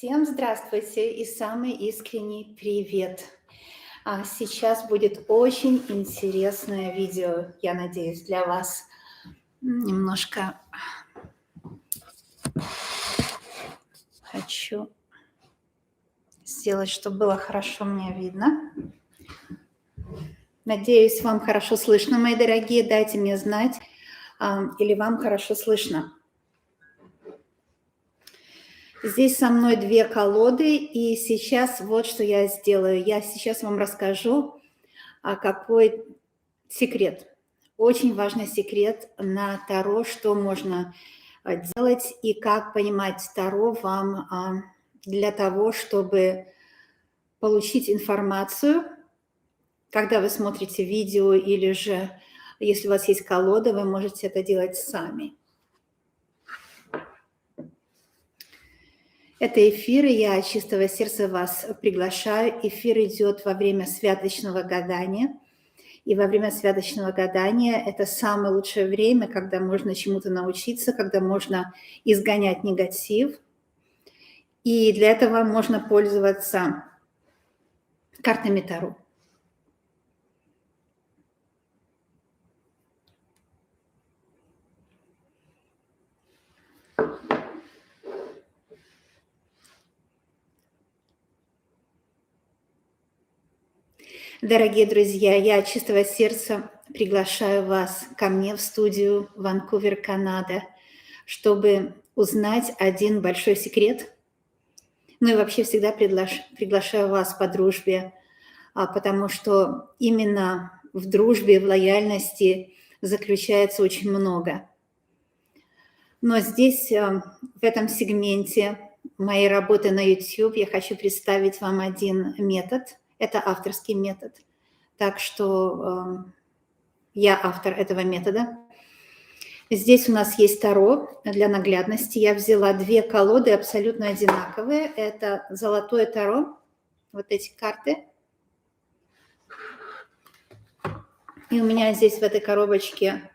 Всем здравствуйте и самый искренний привет. Сейчас будет очень интересное видео, я надеюсь, для вас. Немножко хочу сделать, чтобы было хорошо мне видно. Надеюсь, вам хорошо слышно, мои дорогие. Дайте мне знать, или вам хорошо слышно. Здесь со мной две колоды, и сейчас вот что я сделаю. Я сейчас вам расскажу, какой секрет. Очень важный секрет на Таро, что можно делать и как понимать Таро вам для того, чтобы получить информацию, когда вы смотрите видео, или же, если у вас есть колода, вы можете это делать сами. Это эфир, и я от чистого сердца вас приглашаю. Эфир идет во время святочного гадания. И во время святочного гадания это самое лучшее время, когда можно чему-то научиться, когда можно изгонять негатив. И для этого можно пользоваться картами Таро. Дорогие друзья, я от чистого сердца приглашаю вас ко мне в студию Ванкувер, Канада, чтобы узнать один большой секрет. Ну и вообще всегда приглашаю вас по дружбе, потому что именно в дружбе, в лояльности заключается очень много. Но здесь, в этом сегменте моей работы на YouTube, я хочу представить вам один метод. Это авторский метод. Так что я автор этого метода. Здесь у нас есть Таро для наглядности. Я взяла две колоды абсолютно одинаковые. Это золотое Таро, вот эти карты. И у меня здесь в этой коробочке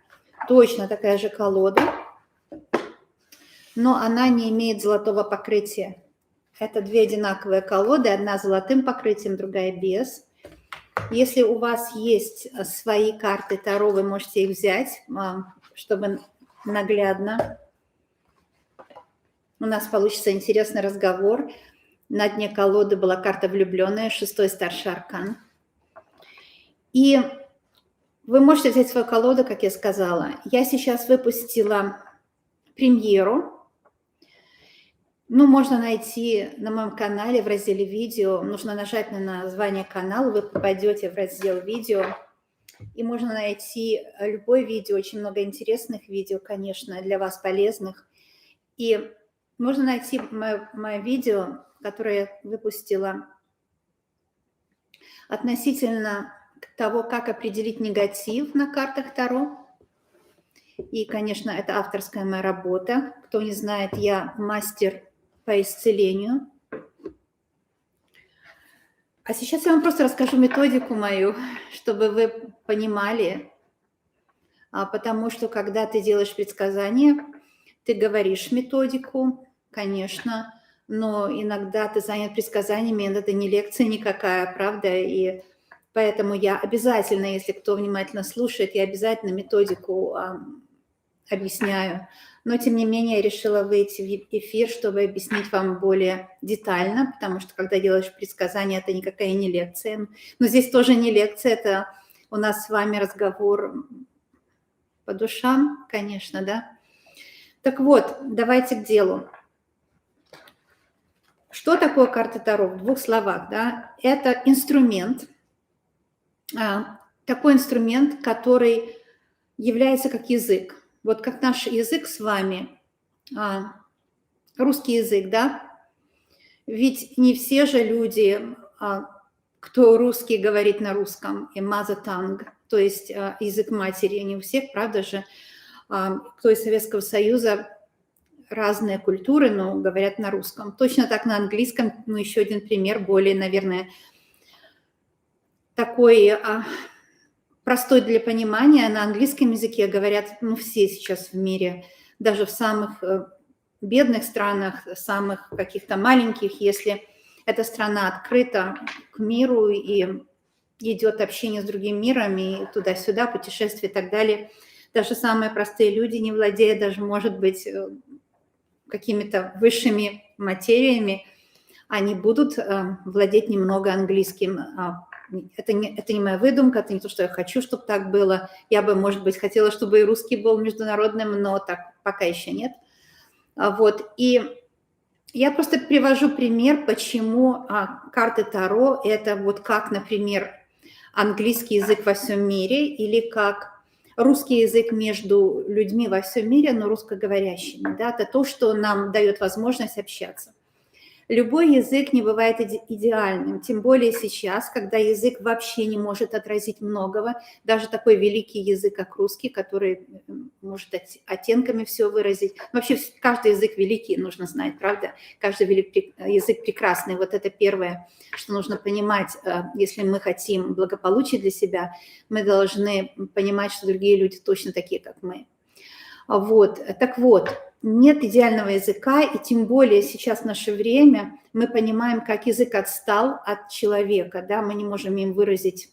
точно такая же колода, но она не имеет золотого покрытия. Это две одинаковые колоды, одна с золотым покрытием, другая без. Если у вас есть свои карты Таро, вы можете их взять, чтобы наглядно у нас получится интересный разговор. На дне колоды была карта «Влюбленная», 6-й старший аркан. И вы можете взять свою колоду, как я сказала. Я сейчас выпустила премьеру. Ну, можно найти на моем канале в разделе «Видео». Нужно нажать на название канала, вы попадете в раздел «Видео». И можно найти любое видео, очень много интересных видео, конечно, для вас полезных. И можно найти мое видео, которое я выпустила относительно того, как определить негатив на картах Таро. И, конечно, это авторская моя работа. Кто не знает, я мастер по исцелению. А сейчас я вам просто расскажу методику мою, чтобы вы понимали, потому что когда ты делаешь предсказания, ты говоришь методику, конечно, но иногда ты занят предсказаниями, это не лекция никакая, правда, и поэтому я обязательно, если кто внимательно слушает, я обязательно методику объясняю. Но, тем не менее, я решила выйти в эфир, чтобы объяснить вам более детально, потому что, когда делаешь предсказания, это никакая не лекция. Но здесь тоже не лекция, это у нас с вами разговор по душам, конечно, да. Так вот, давайте к делу. Что такое карта Таро? В двух словах, да? Это инструмент, такой инструмент, который является как язык. Вот как наш язык с вами, русский язык, да? Ведь не все же люди, кто русский, говорит на русском, и mother tongue, то есть язык матери, не у всех, правда же, кто из Советского Союза, разные культуры, но говорят на русском. Точно так на английском, ну, еще один пример, более, наверное, такой простой для понимания. На английском языке говорят, ну, все сейчас в мире, даже в самых бедных странах, самых каких-то маленьких, если эта страна открыта к миру и идет общение с другим миром, и туда-сюда, путешествия и так далее, даже самые простые люди, не владея даже, может быть, какими-то высшими материями, они будут владеть немного английским. Это не моя выдумка, это не то, что я хочу, чтобы так было. Я бы, может быть, хотела, чтобы и русский был международным, но так пока еще нет. Вот. И я просто привожу пример, почему карты Таро – это вот как, например, английский язык во всем мире или как русский язык между людьми во всем мире, но русскоговорящими. Да? Это то, что нам дает возможность общаться. Любой язык не бывает идеальным, тем более сейчас, когда язык вообще не может отразить многого, даже такой великий язык, как русский, который может оттенками все выразить. Вообще каждый язык великий, нужно знать, правда? Каждый язык прекрасный. Вот это первое, что нужно понимать. Если мы хотим благополучия для себя, мы должны понимать, что другие люди точно такие, как мы. Вот. Так вот, нет идеального языка, и тем более сейчас в наше время мы понимаем, как язык отстал от человека, да, мы не можем им выразить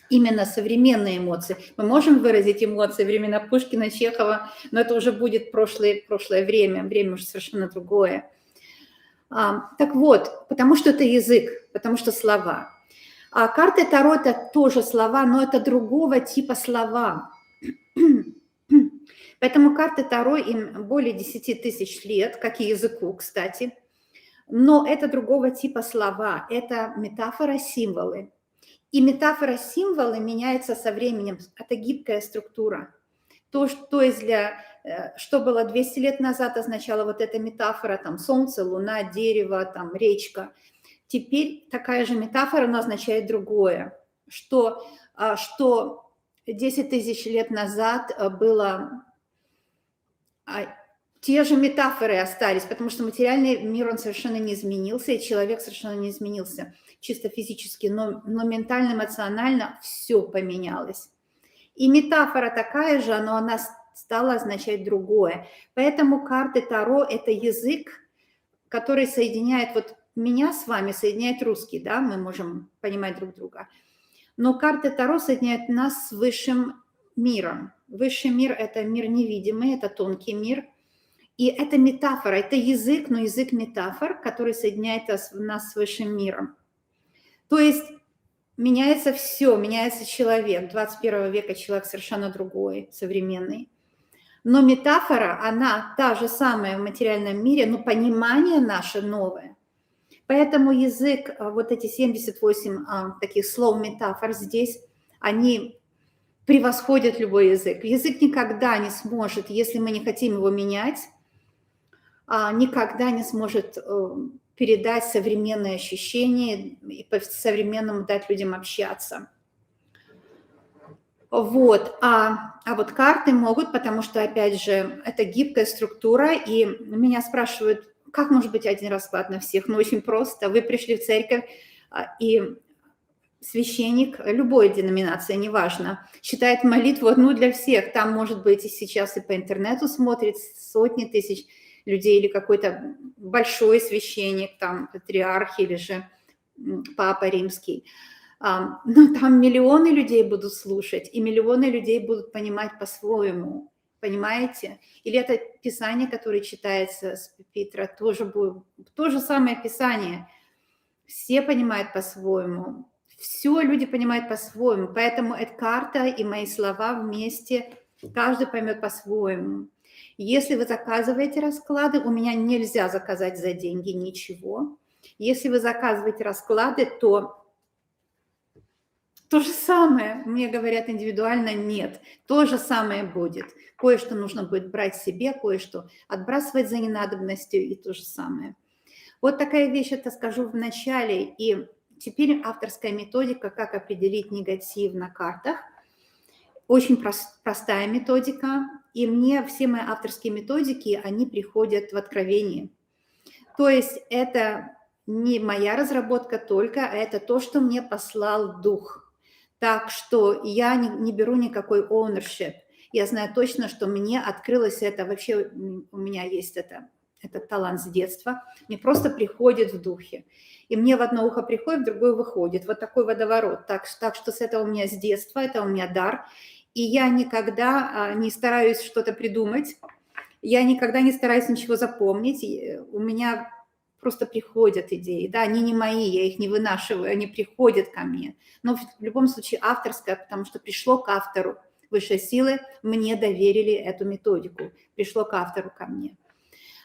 именно современные эмоции. Мы можем выразить эмоции времена Пушкина, Чехова, но это уже будет прошлое время уже совершенно другое. Так вот, потому что это язык, потому что слова. А карты Таро – это тоже слова, но это другого типа слова. Поэтому карты Таро им более 10 тысяч лет, как и языку, кстати. Но это другого типа слова, это метафора, символы. И метафора, символы меняются со временем, это гибкая структура. То есть что было 200 лет назад, означало вот эта метафора, там солнце, луна, дерево, там речка. Теперь такая же метафора, но означает другое, что 10 тысяч лет назад было... Те же метафоры остались, потому что материальный мир, он совершенно не изменился, и человек совершенно не изменился чисто физически, но ментально, эмоционально все поменялось. И метафора такая же, но она стала означать другое. Поэтому карты Таро – это язык, который соединяет, вот меня с вами соединяет русский, да, мы можем понимать друг друга. Но карты Таро соединяют нас с высшим миром. Высший мир – это мир невидимый, это тонкий мир. И это метафора, это язык, но язык метафор, который соединяет нас с высшим миром. То есть меняется все, меняется человек. 21 века человек совершенно другой, современный. Но метафора, она та же самая в материальном мире, но понимание наше новое. Поэтому язык, вот эти 78 таких слов метафор здесь, они превосходят любой язык. Язык никогда не сможет, если мы не хотим его менять, никогда не сможет передать современные ощущения и по-современному дать людям общаться. Вот. А вот карты могут, потому что, опять же, это гибкая структура, и меня спрашивают, как может быть один расклад на всех? Ну, очень просто. Вы пришли в церковь, и священник любой деноминации, неважно, читает молитву одну для всех. Там, может быть, и сейчас и по интернету смотрит сотни тысяч людей, или какой-то большой священник, там, патриарх или же папа римский. Но там миллионы людей будут слушать, и миллионы людей будут понимать по-своему, понимаете? Или это Писание, которое читается с пюпитра, тоже будет то же самое Писание. Все понимают по-своему, все люди понимают по-своему, поэтому эта карта и мои слова вместе, каждый поймет по-своему. Если вы заказываете расклады, у меня нельзя заказать за деньги ничего. Если вы заказываете расклады, то же самое, мне говорят индивидуально, нет, то же самое будет. Кое-что нужно будет брать себе, кое-что отбрасывать за ненадобностью, и то же самое. Вот такая вещь, это скажу в начале, и теперь авторская методика, как определить негатив на картах. Очень простая методика, и мне все мои авторские методики, они приходят в откровении. То есть это не моя разработка только, а это то, что мне послал Дух. Так что я не беру никакой ownership. Я знаю точно, что мне открылось это, вообще у меня есть этот талант с детства. Мне просто приходит в духе. И мне в одно ухо приходит, в другое выходит. Вот такой водоворот. Так что с этого у меня с детства, это у меня дар. И я никогда не стараюсь что-то придумать. Я никогда не стараюсь ничего запомнить. У меня просто приходят идеи. Да, они не мои, я их не вынашиваю, они приходят ко мне. Но в любом случае авторское, потому что пришло к автору. Высшие силы мне доверили эту методику. Пришло к автору ко мне.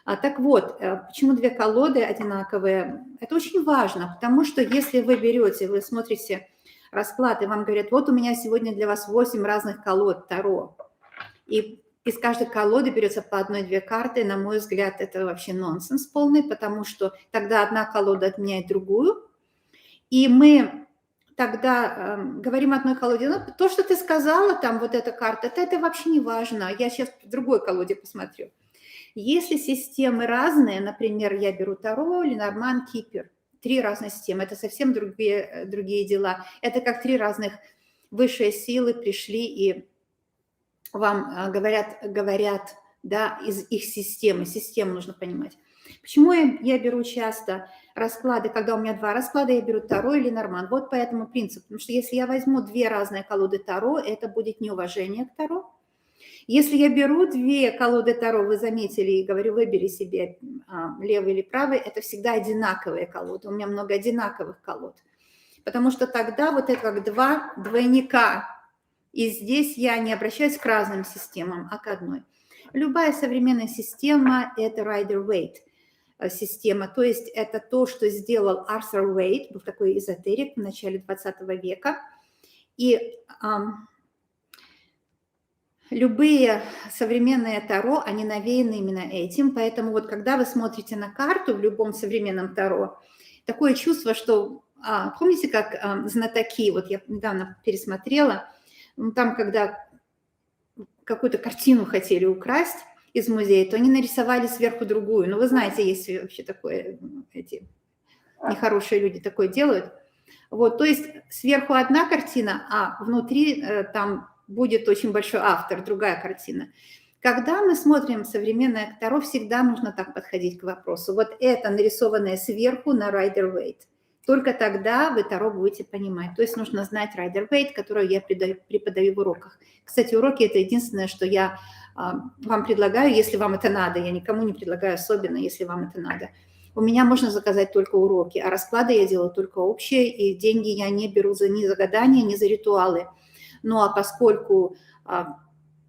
Так вот, почему две колоды одинаковые? Это очень важно, потому что если вы берете, вы смотрите расклад, и вам говорят, вот у меня сегодня для вас 8 разных колод Таро, и из каждой колоды берется по одной-две карты, на мой взгляд, это вообще нонсенс полный, потому что тогда одна колода отменяет другую, и мы тогда говорим одной колоде, ну, то, что ты сказала, там вот эта карта, это вообще не важно, я сейчас в другой колоде посмотрю. Если системы разные, например, я беру Таро, Ленорман, Кипер, 3 разные системы, это совсем другие дела. Это как 3 разных высшие силы пришли и вам говорят, да, из их системы нужно понимать. Почему я беру часто расклады, когда у меня 2 расклада, я беру Таро и Ленорман. Вот по этому принципу. Потому что если я возьму 2 разные колоды Таро, это будет неуважение к Таро. Если я беру 2 колоды Таро, вы заметили, и говорю, выбери себе левый или правый, это всегда одинаковые колоды. У меня много одинаковых колод. Потому что тогда вот это как 2 двойника. И здесь я не обращаюсь к разным системам, а к одной. Любая современная система – это Rider-Waite система. То есть это то, что сделал Артур Уэйт, был такой эзотерик в начале 20 века. И любые современные Таро, они навеяны именно этим, поэтому вот когда вы смотрите на карту в любом современном Таро, такое чувство, что, помните, как знатоки, вот я недавно пересмотрела, там, когда какую-то картину хотели украсть из музея, то они нарисовали сверху другую. Ну, вы знаете, есть вообще такое, эти нехорошие люди такое делают. Вот, то есть сверху одна картина, а внутри там будет очень большой автор, другая картина. Когда мы смотрим современное Таро, всегда нужно так подходить к вопросу. Вот это нарисованное сверху на Rider-Waite. Только тогда вы Таро будете понимать. То есть нужно знать Rider-Waite, которую я преподаю в уроках. Кстати, уроки – это единственное, что я вам предлагаю, если вам это надо. Я никому не предлагаю особенно, если вам это надо. У меня можно заказать только уроки, а расклады я делаю только общие, и деньги я не беру ни за гадания, ни за ритуалы. Ну а поскольку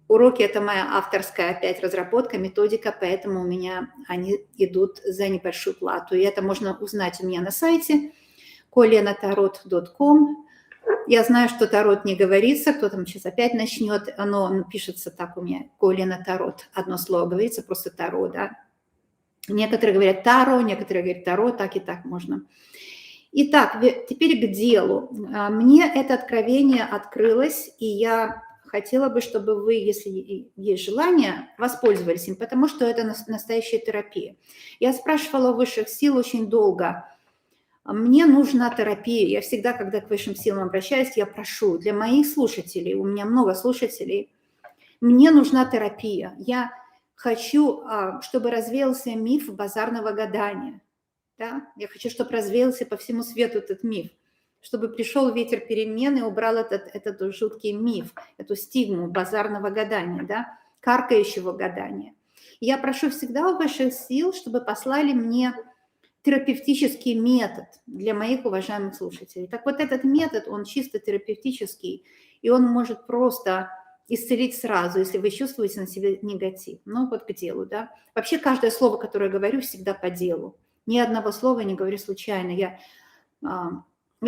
уроки – это моя авторская опять разработка, методика, поэтому у меня они идут за небольшую плату. И это можно узнать у меня на сайте kolenatarot.com. Я знаю, что тарот не говорится, кто там сейчас опять начнет, оно пишется так у меня, Колена-Тарот, одно слово говорится, просто Таро, да. Некоторые говорят Таро, некоторые говорят Таро, так и так можно. Итак, теперь к делу. Мне это откровение открылось, и я хотела бы, чтобы вы, если есть желание, воспользовались им, потому что это настоящая терапия. Я спрашивала у высших сил очень долго. Мне нужна терапия. Я всегда, когда к высшим силам обращаюсь, я прошу. Для моих слушателей, у меня много слушателей, мне нужна терапия. Я хочу, чтобы развеялся миф базарного гадания. Да? Я хочу, чтобы развеялся по всему свету этот миф. Чтобы пришел ветер перемен и убрал этот жуткий миф, эту стигму базарного гадания, да? Каркающего гадания. Я прошу всегда у высших сил, чтобы послали мне терапевтический метод для моих уважаемых слушателей. Так вот этот метод, он чисто терапевтический, и он может просто исцелить сразу, если вы чувствуете на себе негатив. Ну вот к делу, да. Вообще каждое слово, которое я говорю, всегда по делу. Ни одного слова не говорю случайно. Я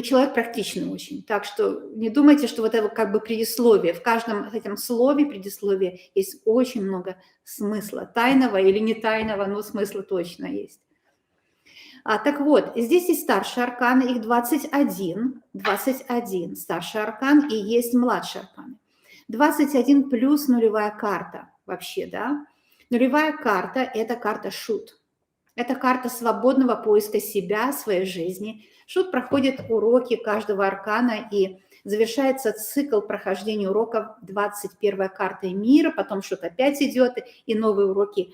человек практичный очень. Так что не думайте, что вот это как бы предисловие. В каждом этом слове предисловия есть очень много смысла. Тайного или не тайного, но смысла точно есть. Так вот, здесь есть старший аркан, их 21 старший аркан и есть младший аркан. 21 плюс нулевая карта вообще, да. Нулевая карта – это карта шут. Это карта свободного поиска себя, своей жизни. Шут проходит уроки каждого аркана и завершается цикл прохождения уроков 21 картой мира, потом Шут опять идет и новые уроки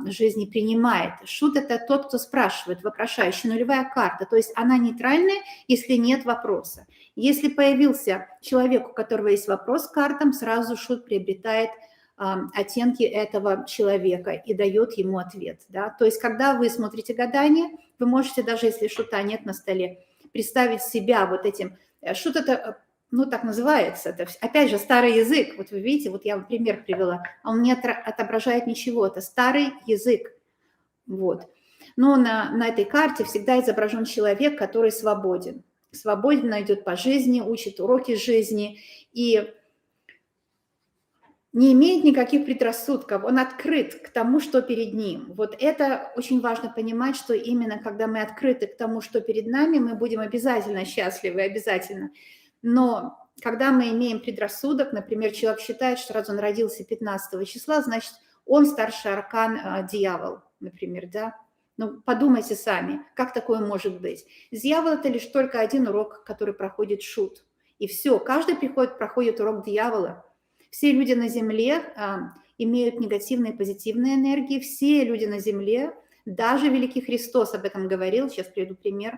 жизни принимает. Шут – это тот, кто спрашивает, вопрошающий, нулевая карта, то есть она нейтральная, если нет вопроса. Если появился человек, у которого есть вопрос к картам, сразу Шут приобретает оттенки этого человека и дает ему ответ. Да? То есть когда вы смотрите гадание, вы можете, даже если Шута нет на столе, представить себя вот этим. Шут – это, ну, так называется, это, опять же, старый язык. Вот вы видите, вот я вам пример привела, а он не отображает ничего, это старый язык. Вот. Но на этой карте всегда изображен человек, который свободен. Свободно идет по жизни, учит уроки жизни и не имеет никаких предрассудков, он открыт к тому, что перед ним. Вот это очень важно понимать, что именно когда мы открыты к тому, что перед нами, мы будем обязательно счастливы, обязательно. Но когда мы имеем предрассудок, например, человек считает, что раз он родился 15 числа, значит, он старший аркан дьявол, например, да? Ну, подумайте сами, как такое может быть? Дьявол – это лишь только один урок, который проходит Шут. И все, каждый проходит урок дьявола. Все люди на Земле имеют негативные и позитивные энергии. Все люди на Земле, даже Великий Христос об этом говорил, сейчас приведу пример,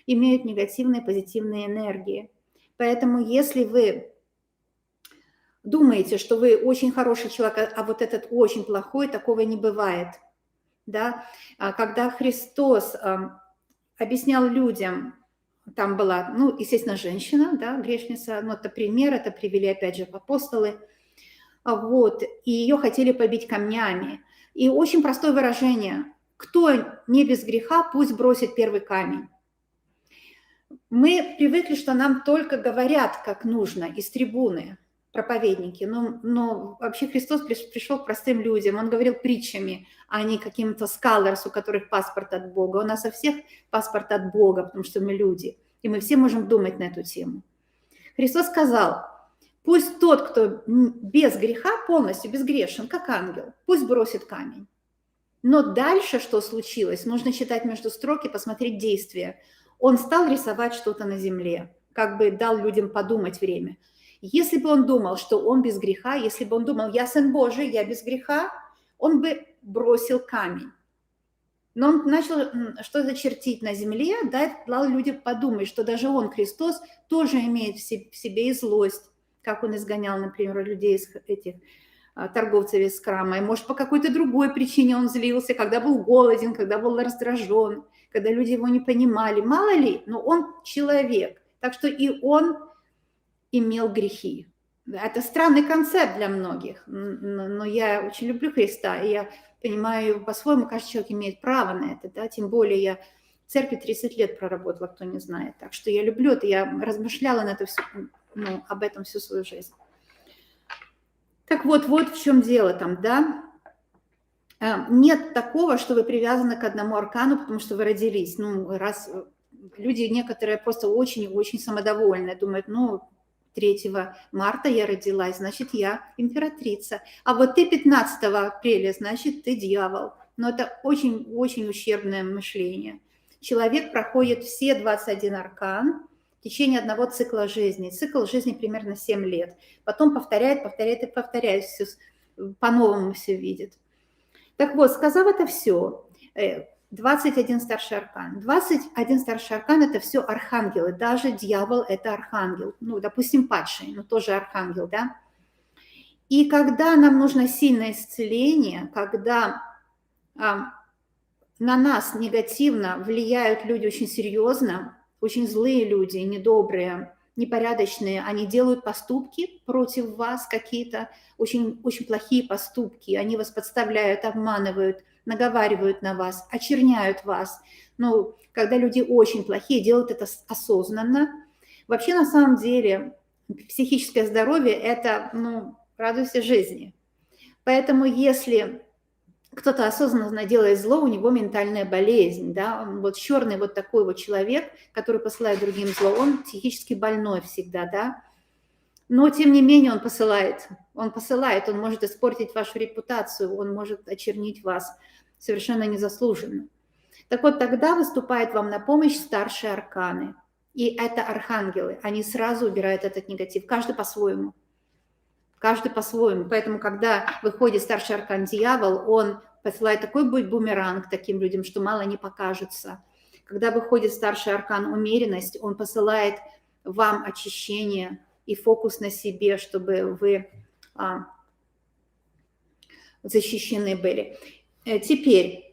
имеют негативные и позитивные энергии. Поэтому если вы думаете, что вы очень хороший человек, а вот этот очень плохой, такого не бывает. Да? Когда Христос объяснял людям, там была, ну, естественно, женщина, да, грешница, но это пример, это привели, опять же, апостолы, вот, и ее хотели побить камнями. И очень простое выражение: кто не без греха, пусть бросит первый камень. Мы привыкли, что нам только говорят, как нужно, из трибуны, проповедники, но вообще Христос пришел к простым людям, он говорил притчами, а не каким-то scholars, у которых паспорт от Бога. У нас у всех паспорт от Бога, потому что мы люди, и мы все можем думать на эту тему. Христос сказал: пусть тот, кто без греха, полностью безгрешен, как ангел, пусть бросит камень. Но дальше что случилось? Нужно читать между строк и посмотреть действия. Он стал рисовать что-то на земле, как бы дал людям подумать время. Если бы он думал, что он без греха, если бы он думал: я сын Божий, я без греха, он бы бросил камень. Но он начал что-то чертить на земле, дал людям подумать, что даже он, Христос, тоже имеет в себе и злость, как он изгонял, например, людей из этих торговцев из храма. И, может, по какой-то другой причине он злился, когда был голоден, когда был раздражен, когда люди его не понимали. Мало ли, но он человек. Так что и он имел грехи. Это странный концепт для многих, но я очень люблю Христа, и я понимаю, по-своему, каждый человек имеет право на это, да, тем более я в церкви 30 лет проработала, кто не знает, так что я люблю это, я размышляла на это все, ну, об этом всю свою жизнь. Так вот в чем дело там, да, нет такого, что вы привязаны к одному аркану, потому что вы родились, ну, раз люди некоторые просто очень-очень самодовольны, думают, ну, 3 марта я родилась, значит, я императрица. А вот ты 15 апреля, значит, ты дьявол. Но это очень-очень ущербное мышление. Человек проходит все 21 аркан в течение одного цикла жизни. Цикл жизни примерно 7 лет. Потом повторяет, все, по-новому все видит. Так вот, сказав это все, 21 старший аркан. 21 старший аркан – это все архангелы. Даже дьявол – это архангел. Ну, допустим, падший, но тоже архангел, да? И когда нам нужно сильное исцеление, когда на нас негативно влияют люди очень серьезно, очень злые люди, недобрые, непорядочные, они делают поступки против вас, какие-то очень, очень плохие поступки, они вас подставляют, обманывают, наговаривают на вас, очерняют вас. Ну, когда люди очень плохие, делают это осознанно. Вообще, на самом деле, психическое здоровье – это, ну, радуйся жизни. Поэтому, если кто-то осознанно делает зло, у него ментальная болезнь, да, вот черный вот такой вот человек, который посылает другим зло, он психически больной всегда, да, но тем не менее он посылает, он может испортить вашу репутацию, он может очернить вас совершенно незаслуженно. Так вот, тогда выступает вам на помощь старшие арканы. И это архангелы. Они сразу убирают этот негатив. Каждый по-своему. Каждый по-своему. Поэтому, когда выходит старший аркан дьявол, он посылает такой бумеранг таким людям, что мало не покажется. Когда выходит старший аркан умеренность, он посылает вам очищение и фокус на себе, чтобы вы защищены были. Теперь,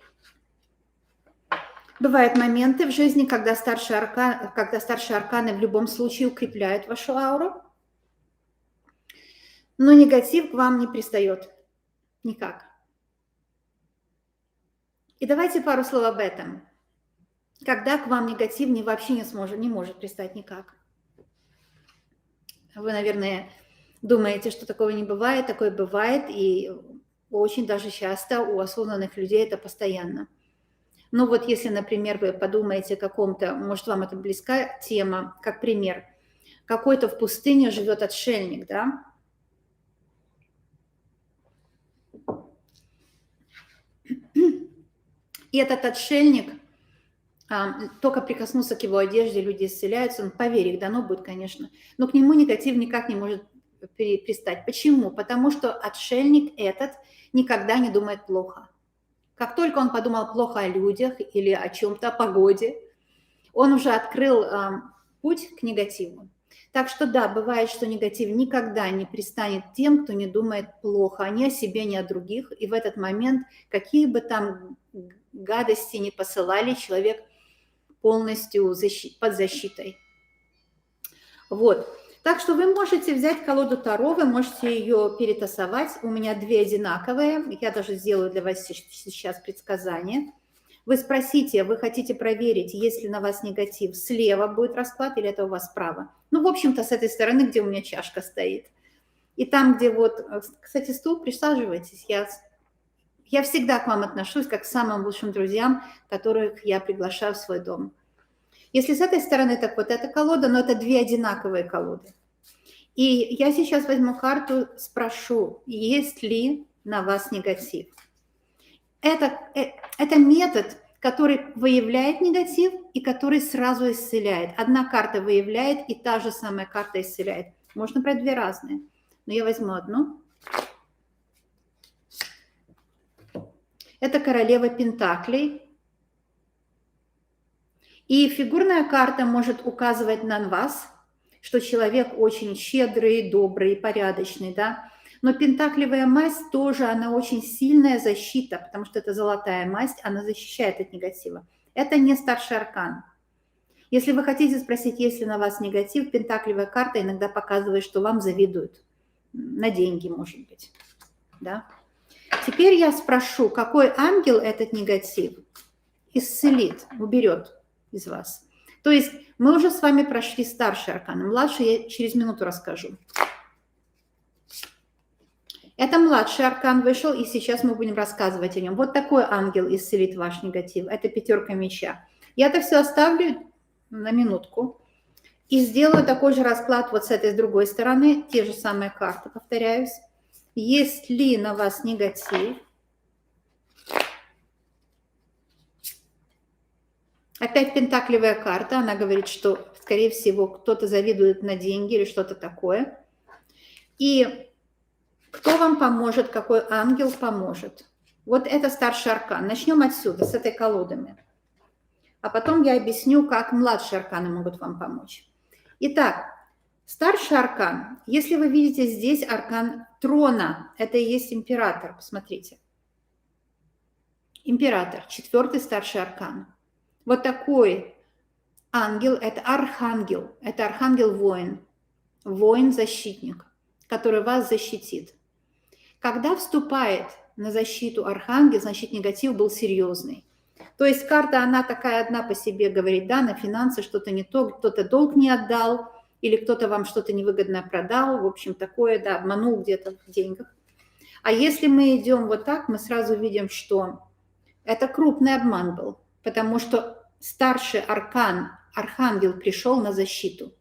бывают моменты в жизни, когда старшие арканы в любом случае укрепляют вашу ауру, но негатив к вам не пристает никак. И давайте пару слов об этом. Когда к вам негатив вообще не может пристать никак. Вы, наверное, думаете, что такого не бывает, такое бывает, и очень даже часто у осознанных людей это постоянно. Ну вот если, например, вы подумаете о каком-то, может, вам это близкая тема, как пример, какой-то в пустыне живет отшельник, да? И этот отшельник, только прикоснуться к его одежде, люди исцеляются, он по вере их дано будет, конечно, но к нему негатив никак не может пристать. Почему? Потому что отшельник этот никогда не думает плохо. Как только он подумал плохо о людях или о чем-то, о погоде, он уже открыл путь к негативу. Так что да, бывает, что негатив никогда не пристанет тем, кто не думает плохо ни о себе, ни о других. И в этот момент, какие бы там гадости ни посылали, человек полностью под защитой. Вот. Так что вы можете взять колоду Таро, вы можете ее перетасовать. У меня две одинаковые. Я даже сделаю для вас сейчас предсказание. Вы спросите, вы хотите проверить, есть ли на вас негатив, слева будет расклад или это у вас справа. Ну, в общем-то, с этой стороны, где у меня чашка стоит. И там, где вот, кстати, стул, присаживайтесь. Я всегда к вам отношусь как к самым лучшим друзьям, которых я приглашаю в свой дом. Если с этой стороны, так вот эта колода, но это две одинаковые колоды. И я сейчас возьму карту, спрошу, есть ли на вас негатив. Это метод, который выявляет негатив и который сразу исцеляет. Одна карта выявляет, и та же самая карта исцеляет. Можно брать две разные, но я возьму одну. Это королева Пентаклей. И фигурная карта может указывать на вас, что человек очень щедрый, добрый, порядочный, да. Но пентаклевая масть тоже, она очень сильная защита, потому что это золотая масть, она защищает от негатива. Это не старший аркан. Если вы хотите спросить, есть ли на вас негатив, пентаклевая карта иногда показывает, что вам завидуют. На деньги, может быть. Да? Теперь я спрошу, какой ангел этот негатив исцелит, уберет из вас. То есть мы уже с вами прошли старший аркан. Младший я через минуту расскажу. Это младший аркан вышел, и сейчас мы будем рассказывать о нем. Вот такой ангел исцелит ваш негатив. Это пятерка меча. Я это все оставлю на минутку и сделаю такой же расклад вот с этой, с другой стороны. Те же самые карты, повторяюсь. Есть ли на вас негатив? Опять пентаклевая карта. Она говорит, что, скорее всего, кто-то завидует на деньги или что-то такое. И кто вам поможет, какой ангел поможет? Вот это старший аркан. Начнем отсюда, с этой колодами. А потом я объясню, как младшие арканы могут вам помочь. Итак, старший аркан. Если вы видите здесь аркан трона, это и есть император. Посмотрите. Император, четвертый старший аркан. Вот такой ангел, это архангел-воин, воин-защитник, который вас защитит. Когда вступает на защиту архангел, значит, негатив был серьезный. То есть карта, она такая одна по себе говорит, да, на финансы что-то не то, кто-то долг не отдал, или кто-то вам что-то невыгодное продал, в общем, такое, да, обманул где-то в деньгах. А если мы идем вот так, мы сразу видим, что это крупный обман был, потому что старший аркан, архангел пришел на защиту.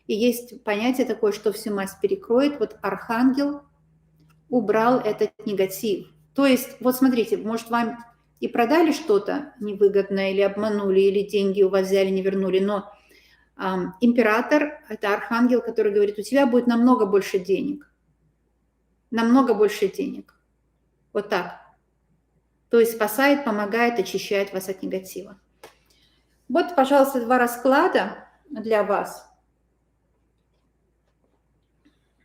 И есть понятие такое, что всю масть перекроет, вот архангел убрал этот негатив. То есть, вот смотрите, может, вам и продали что-то невыгодное, или обманули, или деньги у вас взяли, не вернули, но Император – это архангел, который говорит, у тебя будет намного больше денег. Намного больше денег. Вот так. То есть спасает, помогает, очищает вас от негатива. Вот, пожалуйста, 2 расклада для вас.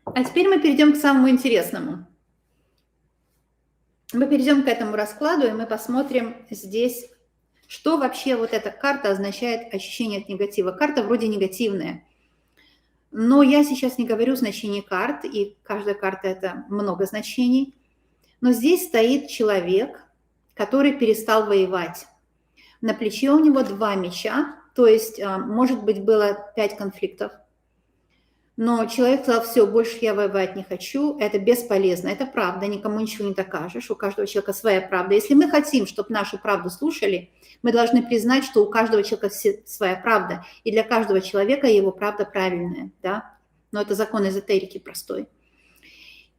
А теперь мы перейдем к самому интересному. Мы перейдем к этому раскладу, и мы посмотрим здесь, что вообще вот эта карта означает ощущение от негатива. Карта вроде негативная. Но я сейчас не говорю значение карт, и каждая карта – это много значений. Но здесь стоит человек, который перестал воевать. На плече у него 2 меча, то есть, может быть, было 5 конфликтов. Но человек сказал, все, больше я воевать не хочу, это бесполезно, это правда, никому ничего не докажешь, у каждого человека своя правда. Если мы хотим, чтобы нашу правду слушали, мы должны признать, что у каждого человека своя правда, и для каждого человека его правда правильная, да? Но это закон эзотерики простой.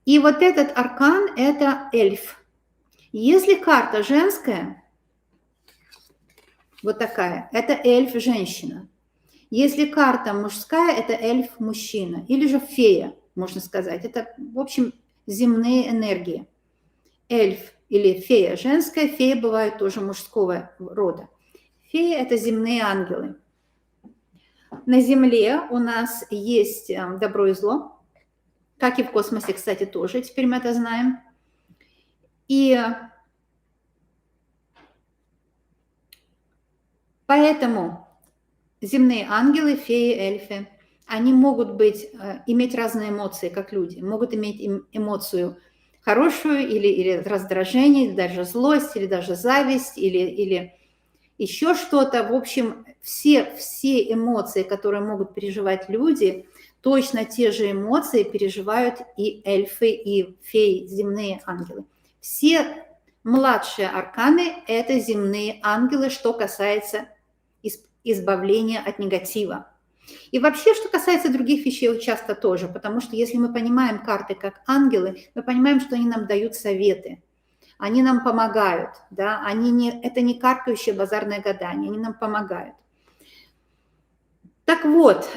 И вот этот аркан – это эльф. Если карта женская, вот такая, это эльф-женщина. Если карта мужская, это эльф-мужчина, или же фея, можно сказать. Это, в общем, земные энергии. Эльф или фея женская, фея бывает тоже мужского рода. Феи – это земные ангелы. На Земле у нас есть добро и зло, как и в космосе, кстати, тоже, теперь мы это знаем. И поэтому земные ангелы, феи, эльфы, они могут иметь разные эмоции, как люди. Могут иметь эмоцию хорошую или раздражение, или даже злость, или даже зависть, или еще что-то. В общем, все эмоции, которые могут переживать люди, точно те же эмоции переживают и эльфы, и феи, земные ангелы. Все младшие арканы – это земные ангелы, что касается избавления от негатива. И вообще, что касается других вещей, часто тоже, потому что если мы понимаем карты как ангелы, мы понимаем, что они нам дают советы, они нам помогают, да? Это не каркающее базарное гадание, они нам помогают. Так вот,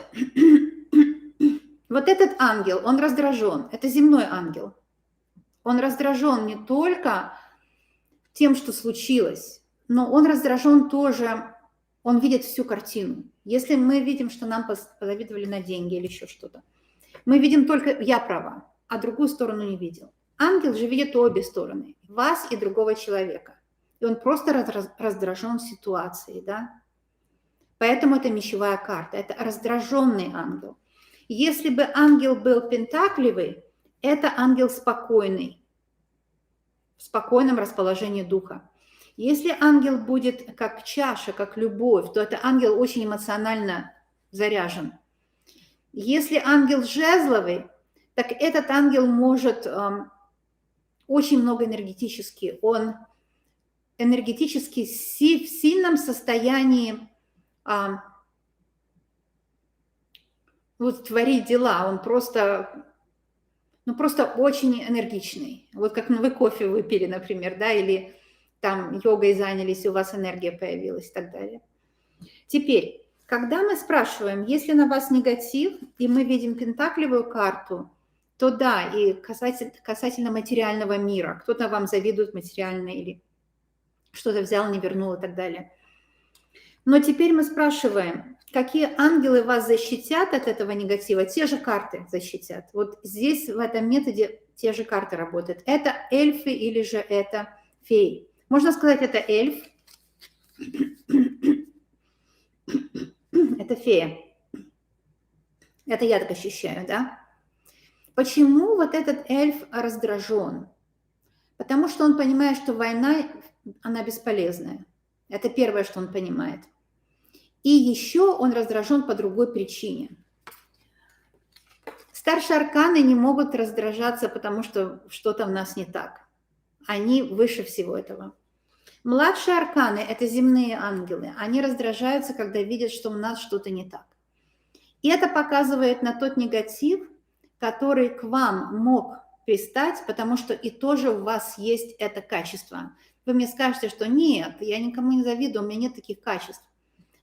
вот этот ангел, он раздражен, это земной ангел. Он раздражен не только тем, что случилось, но он раздражен тоже. Он видит всю картину. Если мы видим, что нам позавидовали на деньги или еще что-то, мы видим только «я права», а другую сторону не видел. Ангел же видит обе стороны, вас и другого человека. И он просто раздражен ситуацией, да? Поэтому это мечевая карта, это раздраженный ангел. Если бы ангел был пентаклевый, это ангел спокойный, в спокойном расположении духа. Если ангел будет как чаша, как любовь, то это ангел очень эмоционально заряжен. Если ангел жезловый, так этот ангел может очень много энергетически. Он энергетически в сильном состоянии творить дела. Он просто очень энергичный. Вот как вы кофе выпили, например, да, или там йогой занялись, и у вас энергия появилась и так далее. Теперь, когда мы спрашиваем, если на вас негатив, и мы видим пентаклевую карту, то да, и касательно материального мира, кто-то вам завидует материально или что-то взял, не вернул и так далее. Но теперь мы спрашиваем, какие ангелы вас защитят от этого негатива? Те же карты защитят. Вот здесь в этом методе те же карты работают. Это эльфы или же это феи. Можно сказать, это эльф, это фея. Это я так ощущаю, да? Почему вот этот эльф раздражен? Потому что он понимает, что война, она бесполезная. Это первое, что он понимает. И еще он раздражен по другой причине. Старшие арканы не могут раздражаться, потому что что-то в нас не так. Они выше всего этого. Младшие арканы – это земные ангелы. Они раздражаются, когда видят, что у нас что-то не так. И это показывает на тот негатив, который к вам мог пристать, потому что и тоже у вас есть это качество. Вы мне скажете, что нет, я никому не завидую, у меня нет таких качеств.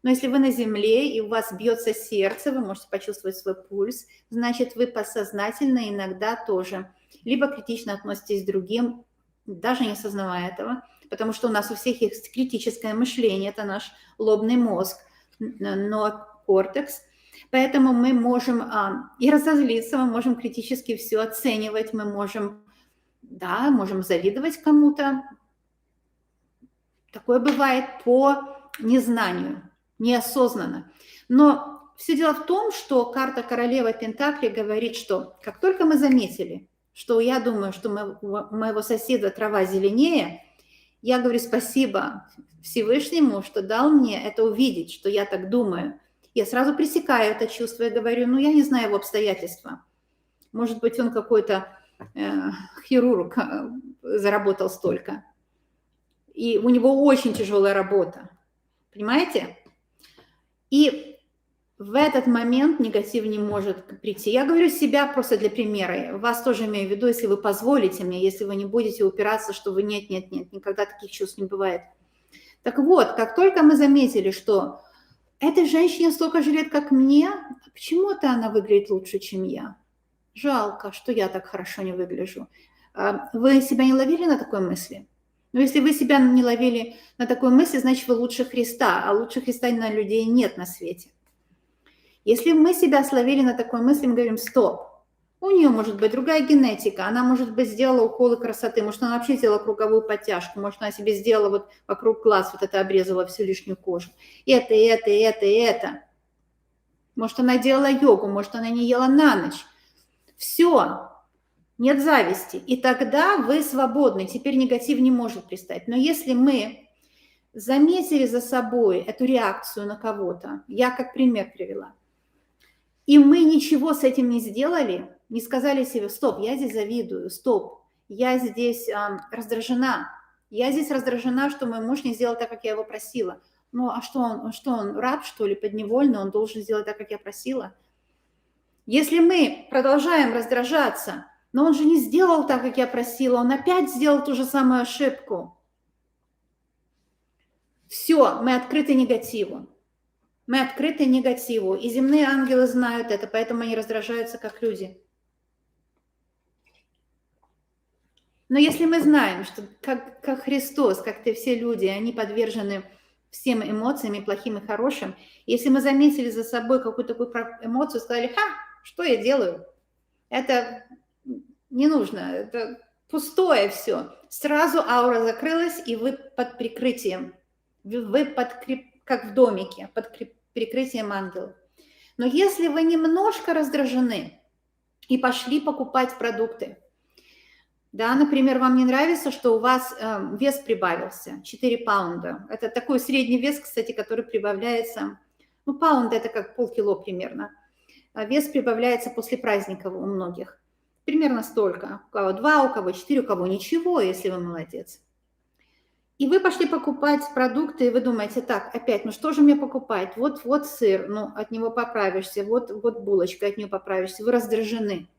Но если вы на земле и у вас бьется сердце, вы можете почувствовать свой пульс, значит, вы подсознательно иногда тоже либо критично относитесь к другим, даже не осознавая этого, потому что у нас у всех есть критическое мышление, это наш лобный мозг, но кортекс. Поэтому мы можем и разозлиться, мы можем критически все оценивать, мы можем, да, можем завидовать кому-то. Такое бывает по незнанию, неосознанно. Но все дело в том, что карта королевы Пентакли говорит, что как только мы заметили, что я думаю, что у моего соседа трава зеленее, я говорю спасибо Всевышнему, что дал мне это увидеть, что я так думаю. Я сразу пресекаю это чувство и говорю, ну, я не знаю его обстоятельства. Может быть, он какой-то хирург заработал столько. И у него очень тяжелая работа. Понимаете? И в этот момент негатив не может прийти. Я говорю себя просто для примера. Вас тоже имею в виду, если вы позволите мне, если вы не будете упираться, что вы нет, никогда таких чувств не бывает. Так вот, как только мы заметили, что этой женщине столько же лет, как мне, почему-то она выглядит лучше, чем я. Жалко, что я так хорошо не выгляжу. Вы себя не ловили на такой мысли? Но если вы себя не ловили на такой мысли, значит, вы лучше Христа, а лучше Христа на людей нет на свете. Если мы себя словили на такой мысли, мы говорим, стоп, у нее может быть другая генетика, она, может быть, сделала уколы красоты, может, она вообще сделала круговую подтяжку, может, она себе сделала вот вокруг глаз, вот это обрезала всю лишнюю кожу. Это. Может, она делала йогу, может, она не ела на ночь. Все, нет зависти. И тогда вы свободны, теперь негатив не может пристать. Но если мы заметили за собой эту реакцию на кого-то, я как пример привела, и мы ничего с этим не сделали, не сказали себе, стоп, я здесь завидую, стоп, я здесь раздражена, что мой муж не сделал так, как я его просила. Ну, а что он раб, что ли, подневольный, он должен сделать так, как я просила? Если мы продолжаем раздражаться, но он же не сделал так, как я просила, он опять сделал ту же самую ошибку. Все, мы открыты негативу. Мы открыты негативу, и земные ангелы знают это, поэтому они раздражаются как люди. Но если мы знаем, что как Христос, как ты, все люди, они подвержены всем эмоциям, и плохим, и хорошим, если мы заметили за собой какую-то такую эмоцию, сказали, что я делаю? Это не нужно, это пустое все. Сразу аура закрылась, и вы под прикрытием. Вы как в домике, под прикрытием ангелов. Но если вы немножко раздражены и пошли покупать продукты, да, например, вам не нравится, что у вас вес прибавился, 4 паунда. Это такой средний вес, кстати, который прибавляется, ну, паунд это как полкило примерно. Вес прибавляется после праздников у многих. Примерно столько. У кого 2, у кого 4, у кого ничего, если вы молодец. И вы пошли покупать продукты, и вы думаете, так, опять, ну что же мне покупать? Вот сыр, ну от него поправишься, вот булочка, от нее поправишься. Вы раздражены.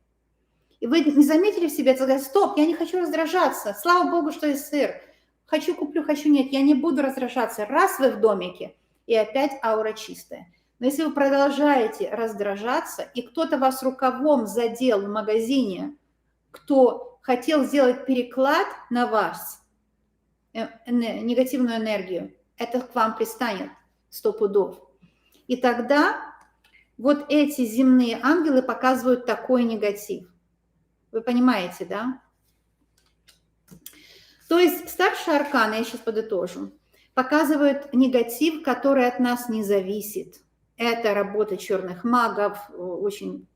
И вы не заметили в себе, сказать, стоп, я не хочу раздражаться, слава богу, что есть сыр. Хочу, куплю, хочу, нет, я не буду раздражаться. Раз вы в домике, и опять аура чистая. Но если вы продолжаете раздражаться, и кто-то вас рукавом задел в магазине, кто хотел сделать переклад на вас, негативную энергию, это к вам пристанет 100 пудов. И тогда вот эти земные ангелы показывают такой негатив. Вы понимаете, да? То есть старшие арканы, я сейчас подытожу, показывают негатив, который от нас не зависит. Это работа черных магов, очень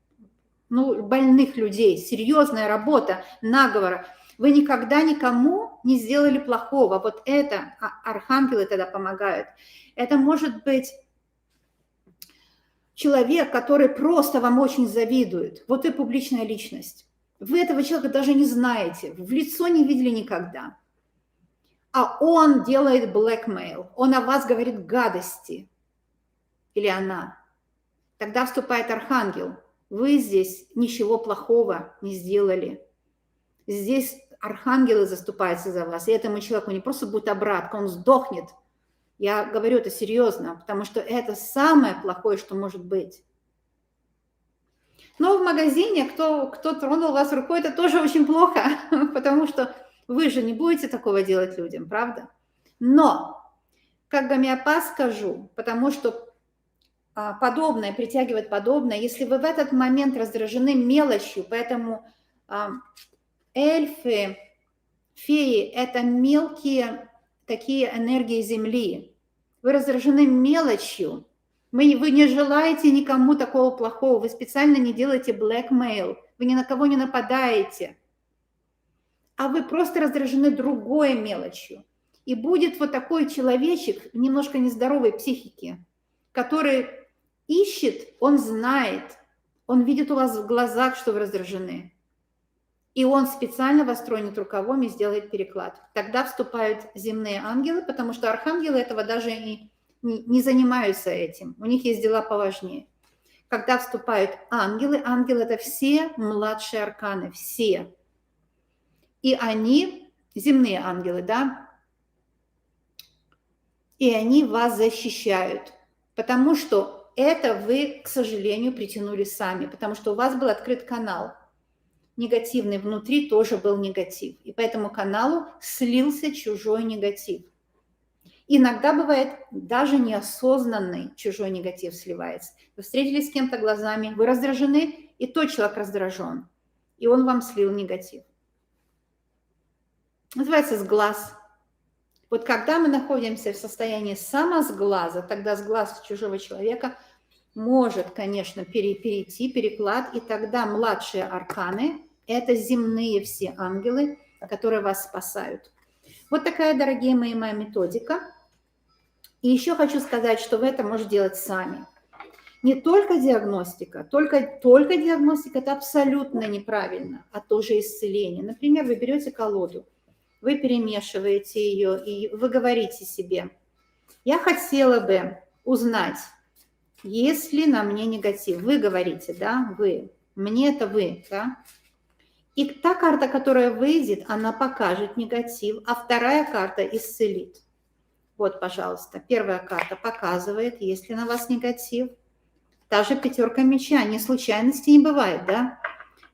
больных людей, серьезная работа, наговора. Вы никогда никому не сделали плохого. Вот это архангелы тогда помогают. Это может быть человек, который просто вам очень завидует. Вот вы публичная личность. Вы этого человека даже не знаете, в лицо не видели никогда. А он делает blackmail, он о вас говорит гадости. Или она. Тогда вступает архангел. Вы здесь ничего плохого не сделали. Здесь архангелы заступаются за вас, и этому человеку не просто будет обратка, он сдохнет Я говорю это серьезно, потому что это самое плохое, что может быть. Но в магазине, кто тронул вас рукой, это тоже очень плохо, потому что вы же не будете такого делать людям, правда? Но, как гомеопат скажу, потому что подобное притягивает подобное, если вы в этот момент раздражены мелочью, поэтому эльфы, феи – это мелкие такие энергии Земли. Вы раздражены мелочью, вы не желаете никому такого плохого, вы специально не делаете blackmail, вы ни на кого не нападаете, а вы просто раздражены другой мелочью. И будет вот такой человечек немножко нездоровой психики, который ищет, он знает, он видит у вас в глазах, что вы раздражены. И он специально вас тронет рукавом и сделает переклад. Тогда вступают земные ангелы, потому что архангелы этого даже не занимаются этим. У них есть дела поважнее. Когда вступают ангелы, ангелы – это все младшие арканы, все. И они, земные ангелы, да, и они вас защищают, потому что это вы, к сожалению, притянули сами, потому что у вас был открыт канал. Негативный внутри тоже был негатив, и по этому каналу слился чужой негатив. Иногда бывает даже неосознанный чужой негатив сливается. Вы встретились с кем-то глазами, вы раздражены, и тот человек раздражен, и он вам слил негатив. Называется сглаз. Вот когда мы находимся в состоянии самосглаза, тогда сглаз чужого человека может, конечно, перейти, переклад, и тогда младшие арканы – это земные все ангелы, которые вас спасают. Вот такая, дорогие мои, моя методика. И еще хочу сказать, что вы это можете делать сами. Не только диагностика, только диагностика – это абсолютно неправильно, а тоже исцеление. Например, вы берете колоду, вы перемешиваете ее, и вы говорите себе: я хотела бы узнать, есть ли на мне негатив. Вы говорите, да, вы. Мне это вы, да. И та карта, которая выйдет, она покажет негатив, а вторая карта исцелит. Вот, пожалуйста, первая карта показывает, есть ли на вас негатив. Та же пятерка меча, не случайности не бывает, да.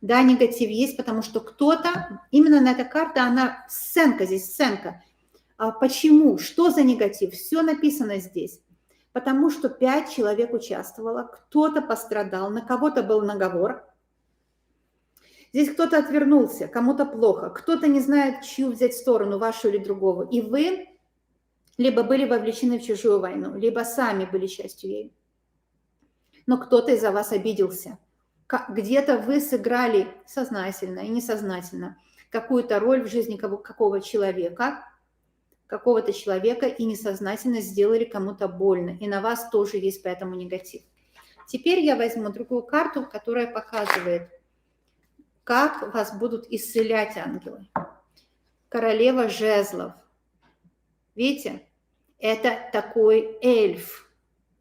Да, негатив есть, потому что кто-то, именно на этой карте, она сценка здесь, сценка. А почему? Что за негатив? Все написано здесь. Потому что 5 человек участвовало, кто-то пострадал, на кого-то был наговор. Здесь кто-то отвернулся, кому-то плохо, кто-то не знает, чью взять сторону, вашу или другого. И вы либо были вовлечены в чужую войну, либо сами были частью ей. Но кто-то из-за вас обиделся. Где-то вы сыграли сознательно и несознательно какую-то роль в жизни какого-то человека и несознательно сделали кому-то больно. И на вас тоже есть поэтому негатив. Теперь я возьму другую карту, которая показывает, как вас будут исцелять ангелы. Королева жезлов. Видите? Это такой эльф.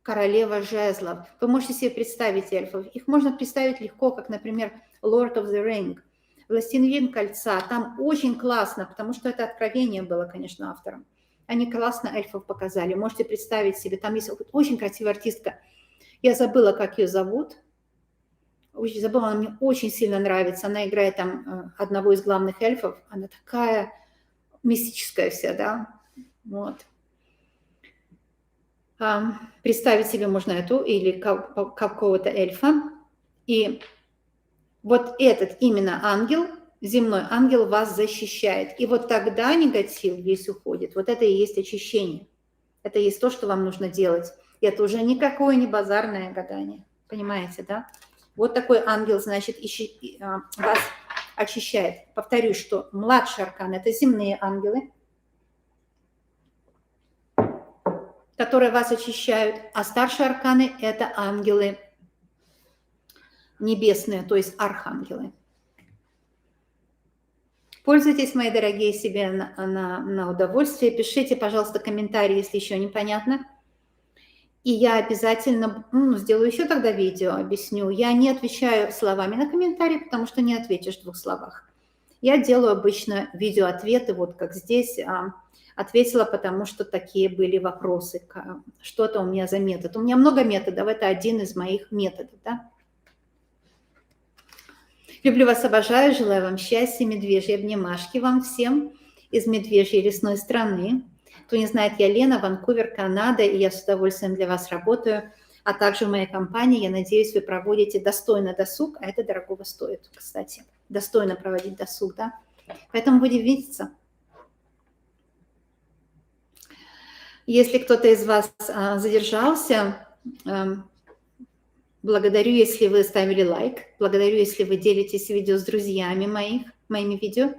Королева жезлов. Вы можете себе представить эльфов. Их можно представить легко, как, например, Lord of the Ring, Властелин кольца. Там очень классно, потому что это откровение было, конечно, автором. Они классно эльфов показали. Можете представить себе. Там есть очень красивая артистка. Я забыла, как ее зовут. Очень забыла, она мне очень сильно нравится. Она играет там одного из главных эльфов. Она такая мистическая вся, да. Вот. Представить себе можно эту или какого-то эльфа. И вот этот именно ангел, земной ангел, вас защищает. И вот тогда негатив весь уходит. Вот это и есть очищение. Это и есть то, что вам нужно делать. И это уже никакое не базарное гадание. Понимаете, да? Вот такой ангел, значит, вас очищает. Повторюсь, что младший аркан – это земные ангелы, которые вас очищают, а старшие арканы – это ангелы небесные, то есть архангелы. Пользуйтесь, мои дорогие, себе на удовольствие. Пишите, пожалуйста, комментарии, если еще непонятно. И я обязательно сделаю еще тогда видео, объясню. Я не отвечаю словами на комментарии, потому что не ответишь в 2 словах. Я делаю обычно видеоответы, вот как здесь. Ответила, потому что такие были вопросы. Что это у меня за метод? У меня много методов, это один из моих методов. Да? Люблю вас, обожаю, желаю вам счастья, медвежьи обнимашки вам всем из медвежьей лесной страны. Кто не знает, я Лена, Ванкувер, Канада, и я с удовольствием для вас работаю. А также в моей компании, я надеюсь, вы проводите достойно досуг, а это дорогого стоит, кстати. Достойно проводить досуг, да? Поэтому будем видеться. Если кто-то из вас задержался, благодарю, если вы ставили лайк, благодарю, если вы делитесь видео с друзьями моими видео,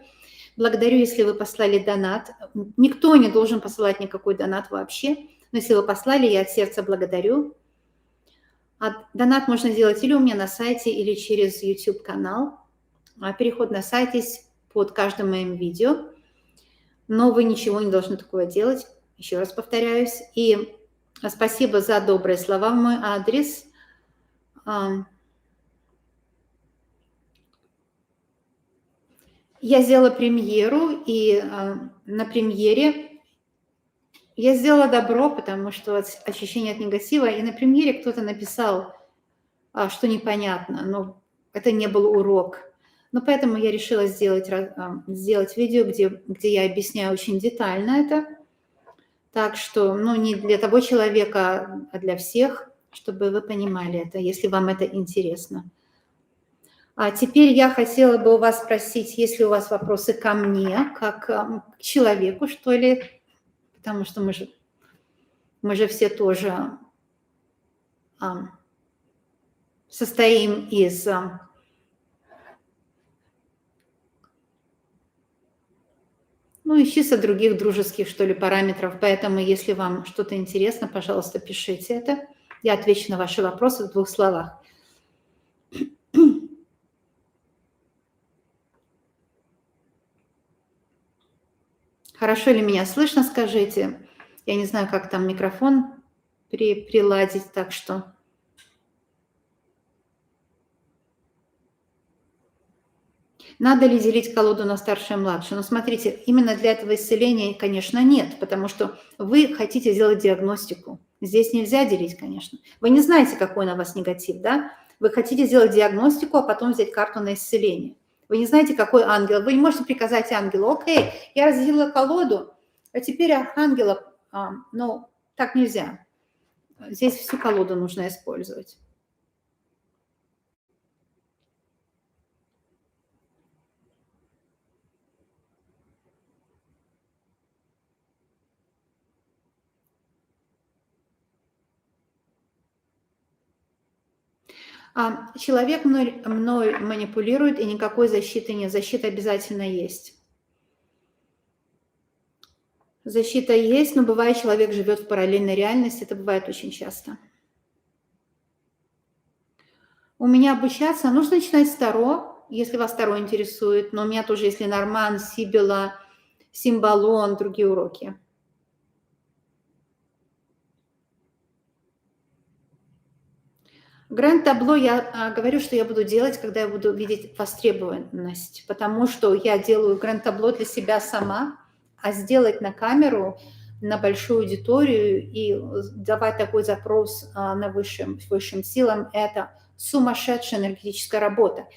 благодарю, если вы послали донат. Никто не должен посылать никакой донат вообще, но если вы послали, я от сердца благодарю. Донат можно сделать или у меня на сайте, или через YouTube-канал. Переход на сайт есть под каждым моим видео, но вы ничего не должны такого делать. Еще раз повторяюсь. И спасибо за добрые слова в мой адрес. Я сделала премьеру, и на премьере я сделала добро, потому что ощущение от негатива, и на премьере кто-то написал, что непонятно, но это не был урок. Но поэтому я решила сделать видео, где я объясняю очень детально это. Так что, не для того человека, а для всех, чтобы вы понимали это, если вам это интересно. А теперь я хотела бы у вас спросить, есть ли у вас вопросы ко мне, как к человеку, что ли, потому что мы же все тоже состоим из из чисто других дружеских, что ли, параметров. Поэтому, если вам что-то интересно, пожалуйста, пишите это. Я отвечу на ваши вопросы в 2 словах. Хорошо ли меня слышно, скажите? Я не знаю, как там микрофон приладить, так что... Надо ли делить колоду на старшее и младшее? Ну, смотрите, именно для этого исцеления, конечно, нет, потому что вы хотите сделать диагностику. Здесь нельзя делить, конечно. Вы не знаете, какой на вас негатив, да? Вы хотите сделать диагностику, а потом взять карту на исцеление. Вы не знаете, какой ангел. Вы не можете приказать ангелу: окей, я разделила колоду, а теперь ангела... так нельзя. Здесь всю колоду нужно использовать. Человек мной манипулирует, и никакой защиты нет. Защита обязательно есть. Защита есть, но бывает, человек живет в параллельной реальности. Это бывает очень часто. У меня обучаться нужно начинать с Таро, если вас Таро интересует. Но у меня тоже есть Ленорман, Сибила, Симбалон, другие уроки. Гранд-табло я говорю, что я буду делать, когда я буду видеть востребованность, потому что я делаю гранд-табло для себя сама, а сделать на камеру, на большую аудиторию и давать такой запрос на высшим силам – это сумасшедшая энергетическая работа.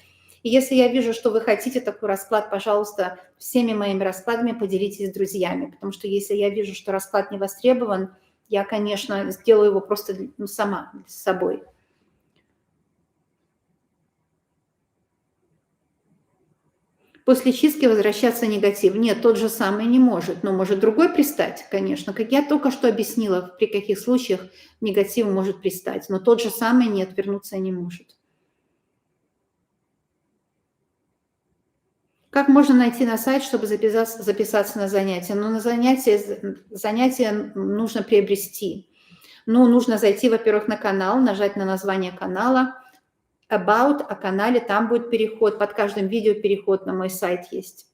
И если я вижу, что вы хотите такой расклад, пожалуйста, всеми моими раскладами поделитесь с друзьями, потому что если я вижу, что расклад не востребован, я, конечно, сделаю его просто сама, с собой. После чистки возвращаться негатив. Нет, тот же самый не может, но может другой пристать, конечно. Как я только что объяснила, при каких случаях негатив может пристать, но тот же самый нет, вернуться не может. Как можно найти на сайт, чтобы записаться на занятия? Ну, на занятия нужно приобрести. Нужно зайти, во-первых, на канал, нажать на название канала, About о канале, там будет переход, под каждым видео переход на мой сайт есть.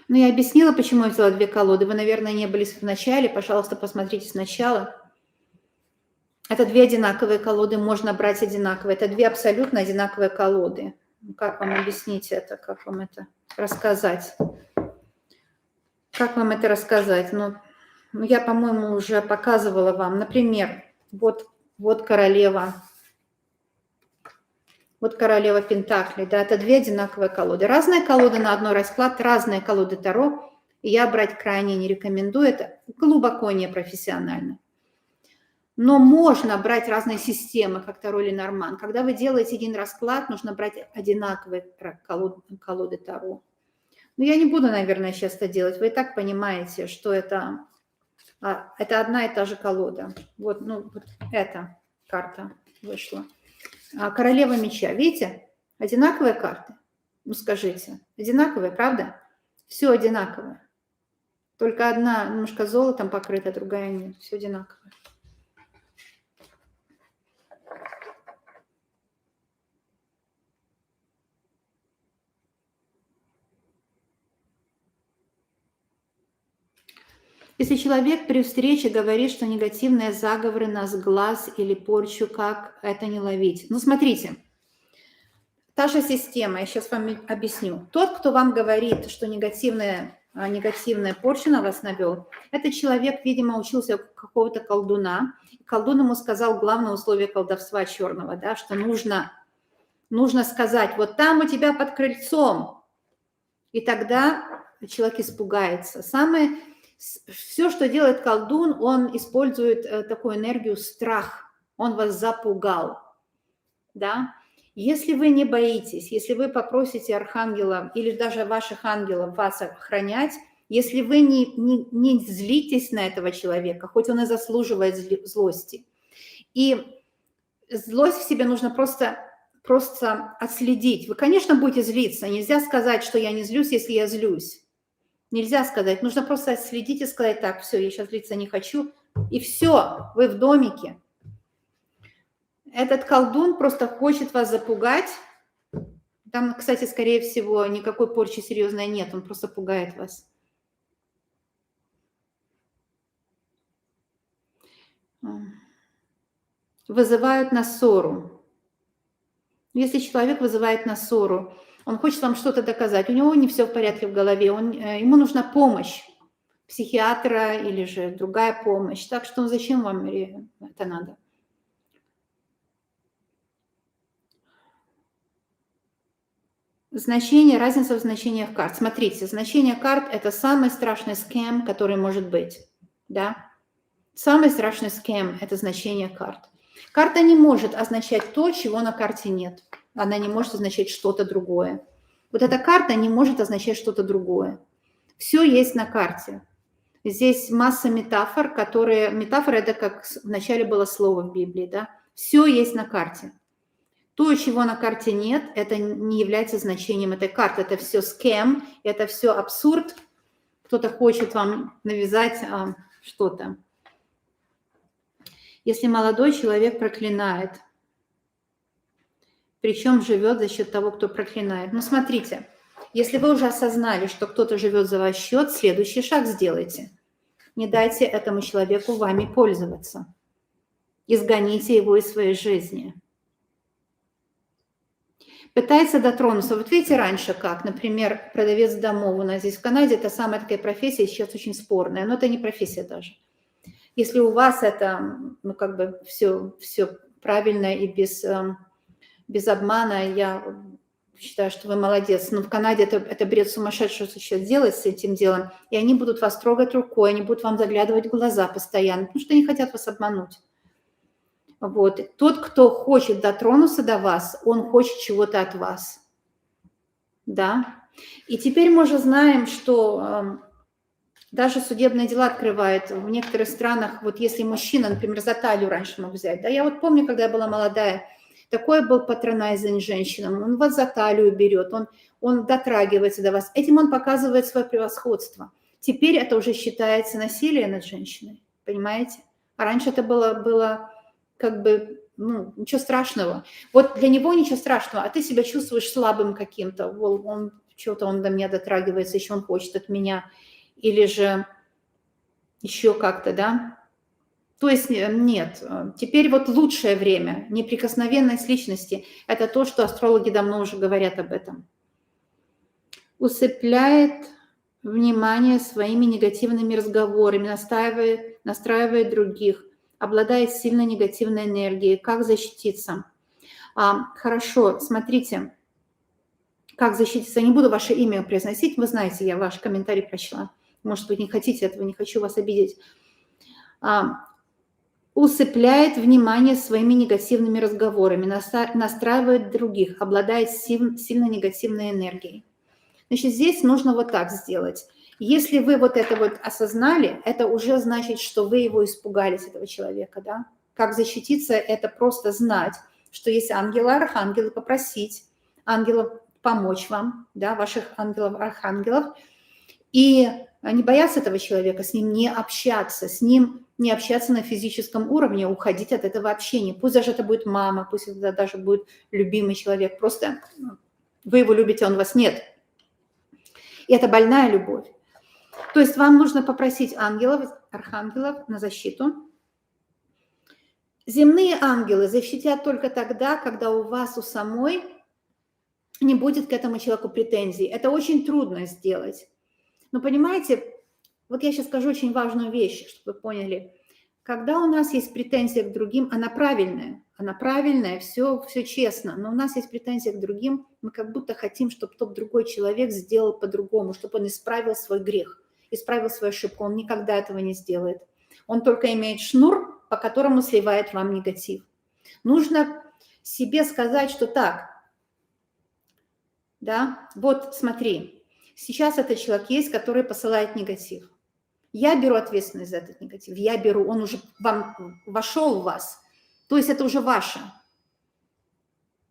Я объяснила, почему я взяла 2 колоды. Вы, наверное, не были в начале, пожалуйста, посмотрите сначала. Это 2 одинаковые колоды, можно брать одинаковые. Это 2 абсолютно одинаковые колоды. Как вам объяснить это, как вам это рассказать? Как вам это рассказать? Ну, я, по-моему, уже показывала вам. Например, вот королева. Вот королева Пентаклей, да, это две одинаковые колоды. Разные колоды на одной расклад, разные колоды Таро. И я брать крайне не рекомендую, это глубоко непрофессионально. Но можно брать разные системы, как Таро или Норман. Когда вы делаете один расклад, нужно брать одинаковые колоды Таро. Но я не буду, наверное, сейчас это делать. Вы и так понимаете, что это одна и та же колода. Вот, ну, вот эта карта вышла. Королева меча, видите? Одинаковые карты? Ну, скажите. Одинаковые, правда? Все одинаковое. Только одна немножко золотом покрыта, другая нет. Все одинаковое. Если человек при встрече говорит, что негативные заговоры на сглаз или порчу, как это не ловить? Ну, смотрите, та же система, я сейчас вам объясню. Тот, кто вам говорит, что негативная порча на вас навел, этот человек, видимо, учился у какого-то колдуна. Колдун ему сказал главное условие колдовства черного, да, что нужно сказать, вот там у тебя под крыльцом. И тогда человек испугается. Все, что делает колдун, он использует такую энергию страх. Он вас запугал. Да? Если вы не боитесь, если вы попросите архангела или даже ваших ангелов вас охранять, если вы не злитесь на этого человека, хоть он и заслуживает злости, и злость в себе нужно просто отследить. Вы, конечно, будете злиться. Нельзя сказать, что я не злюсь, если я злюсь. Нельзя сказать. Нужно просто отследить и сказать, так, все, я сейчас злиться не хочу. И все, вы в домике. Этот колдун просто хочет вас запугать. Там, кстати, скорее всего, никакой порчи серьезной нет. Он просто пугает вас. Вызывают на ссору. Если человек вызывает на ссору, он хочет вам что-то доказать, у него не все в порядке в голове, ему нужна помощь психиатра или же другая помощь. Так что зачем вам это надо? Разница в значениях карт. Смотрите, значение карт – это самый страшный скэм, который может быть. Да? Самый страшный скэм – это значение карт. Карта не может означать то, чего на карте нет. Она не может означать что-то другое. Вот эта карта не может означать что-то другое. Все есть на карте. Здесь масса метафор, которые... Метафора – это как вначале было слово в Библии, да? Все есть на карте. То, чего на карте нет, это не является значением этой карты. Это все скэм, это все абсурд. Кто-то хочет вам навязать что-то. Если молодой человек проклинает, причем живет за счет того, кто проклинает. Ну, смотрите, если вы уже осознали, что кто-то живет за ваш счет, следующий шаг сделайте. Не дайте этому человеку вами пользоваться. Изгоните его из своей жизни. Пытается дотронуться. Вот видите, раньше как, например, продавец домов у нас здесь в Канаде, это самая такая профессия, сейчас очень спорная, но это не профессия даже. Если у вас это, ну, как бы все правильно и без обмана, я считаю, что вы молодец. Но в Канаде это бред сумасшедший, что сейчас делать с этим делом. И они будут вас трогать рукой, они будут вам заглядывать в глаза постоянно, потому что они хотят вас обмануть. Вот. Тот, кто хочет дотронуться до вас, он хочет чего-то от вас. Да. И теперь мы уже знаем, что даже судебные дела открывают. В некоторых странах, вот если мужчина, например, за талию раньше мог взять. Да, я вот помню, когда я была молодая, такой был патронайзинг женщинам. Он вас за талию берет, он дотрагивается до вас. Этим он показывает свое превосходство. Теперь это уже считается насилие над женщиной. Понимаете? А раньше это было как бы, ну, ничего страшного. Вот для него ничего страшного, а ты себя чувствуешь слабым каким-то. Он до меня дотрагивается, еще он хочет от меня. Или же еще как-то, да. То есть нет, теперь вот лучшее время, неприкосновенность личности, это то, что астрологи давно уже говорят об этом. Усыпляет внимание своими негативными разговорами, настраивает других, обладает сильной негативной энергией. Как защититься? Хорошо, смотрите, как защититься. Я не буду ваше имя произносить, вы знаете, я ваш комментарий прочла. Может быть, не хотите этого, не хочу вас обидеть. Усыпляет внимание своими негативными разговорами, настраивает других, обладает сильно негативной энергией. Значит, здесь нужно вот так сделать. Если вы вот это вот осознали, это уже значит, что вы его испугались, этого человека, да? Как защититься, это просто знать, что есть ангелы, архангелы, попросить ангелов помочь вам, да, ваших ангелов, архангелов, и не бояться этого человека, с ним не общаться, на физическом уровне, уходить от этого общения. Пусть даже это будет мама, пусть это даже будет любимый человек, просто вы его любите, он вас нет. И это больная любовь. То есть вам нужно попросить ангелов, архангелов на защиту. Земные ангелы защитят только тогда, когда у вас у самой не будет к этому человеку претензий. Это очень трудно сделать. Но понимаете, вот я сейчас скажу очень важную вещь, чтобы вы поняли. Когда у нас есть претензия к другим, она правильная, все честно, но у нас есть претензия к другим, мы как будто хотим, чтобы тот другой человек сделал по-другому, чтобы он исправил свой грех, исправил свою ошибку. Он никогда этого не сделает. Он только имеет шнур, по которому сливает вам негатив. Нужно себе сказать, что так, да, вот смотри, сейчас этот человек есть, который посылает негатив. Я беру ответственность за этот негатив, он уже вошел в вас, то есть это уже ваше.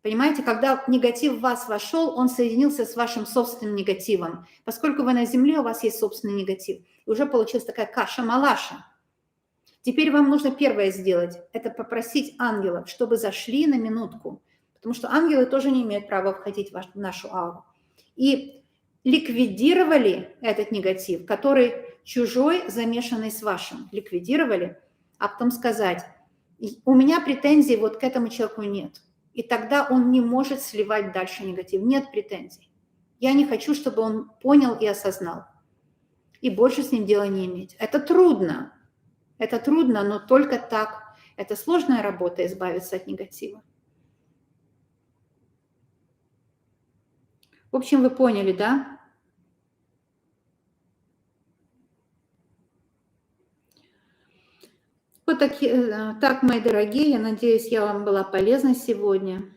Понимаете, когда негатив в вас вошел, он соединился с вашим собственным негативом. Поскольку вы на Земле, у вас есть собственный негатив. И уже получилась такая каша-малаша. Теперь вам нужно первое сделать, это попросить ангелов, чтобы зашли на минутку, потому что ангелы тоже не имеют права входить в нашу ауру. И ликвидировали этот негатив, который чужой, замешанный с вашим. Ликвидировали, а потом сказать, у меня претензий вот к этому человеку нет. И тогда он не может сливать дальше негатив. Нет претензий. Я не хочу, чтобы он понял и осознал. И больше с ним дела не иметь. Это трудно, но только так. Это сложная работа, избавиться от негатива. В общем, вы поняли, да? Вот так, мои дорогие, я надеюсь, я вам была полезна сегодня.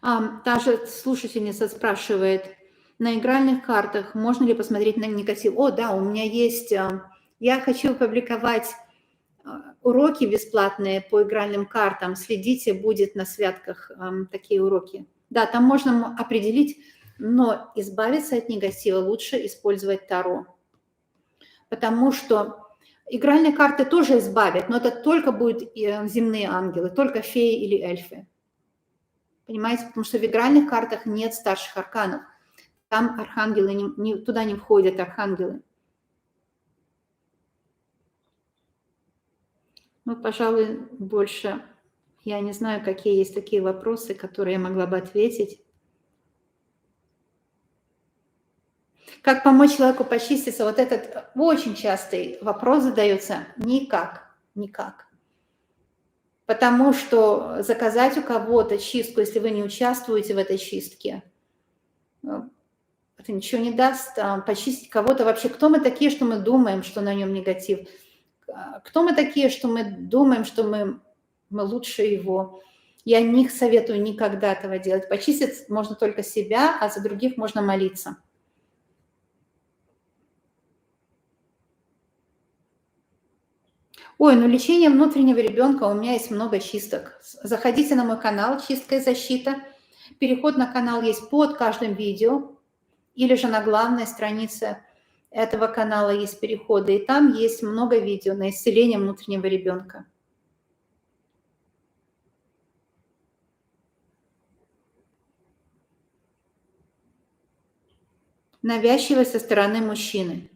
Та же слушательница спрашивает, на игральных картах можно ли посмотреть на негатив? О, да, у меня есть, я хочу опубликовать уроки бесплатные по игральным картам. Следите, будет на святках такие уроки. Да, там можно определить, но избавиться от негатива лучше использовать Таро. Потому что игральные карты тоже избавят, но это только будут земные ангелы, только феи или эльфы. Понимаете, потому что в игральных картах нет старших арканов. Там архангелы, туда не входят архангелы. Ну, пожалуй, больше я не знаю, какие есть такие вопросы, которые я могла бы ответить. Как помочь человеку почиститься? Вот этот очень частый вопрос задается. Никак. Потому что заказать у кого-то чистку, если вы не участвуете в этой чистке, это ничего не даст. Почистить кого-то вообще. Кто мы такие, что мы думаем, что на нем негатив? Кто мы такие, что мы думаем, что мы лучше его? Я не советую никогда этого делать. Почистить можно только себя, а за других можно молиться. Ой, ну лечение внутреннего ребенка, у меня есть много чисток. Заходите на мой канал «Чистка и защита». Переход на канал есть под каждым видео, или же на главной странице этого канала есть переходы, и там есть много видео на исцеление внутреннего ребенка. Навязчивость со стороны мужчины.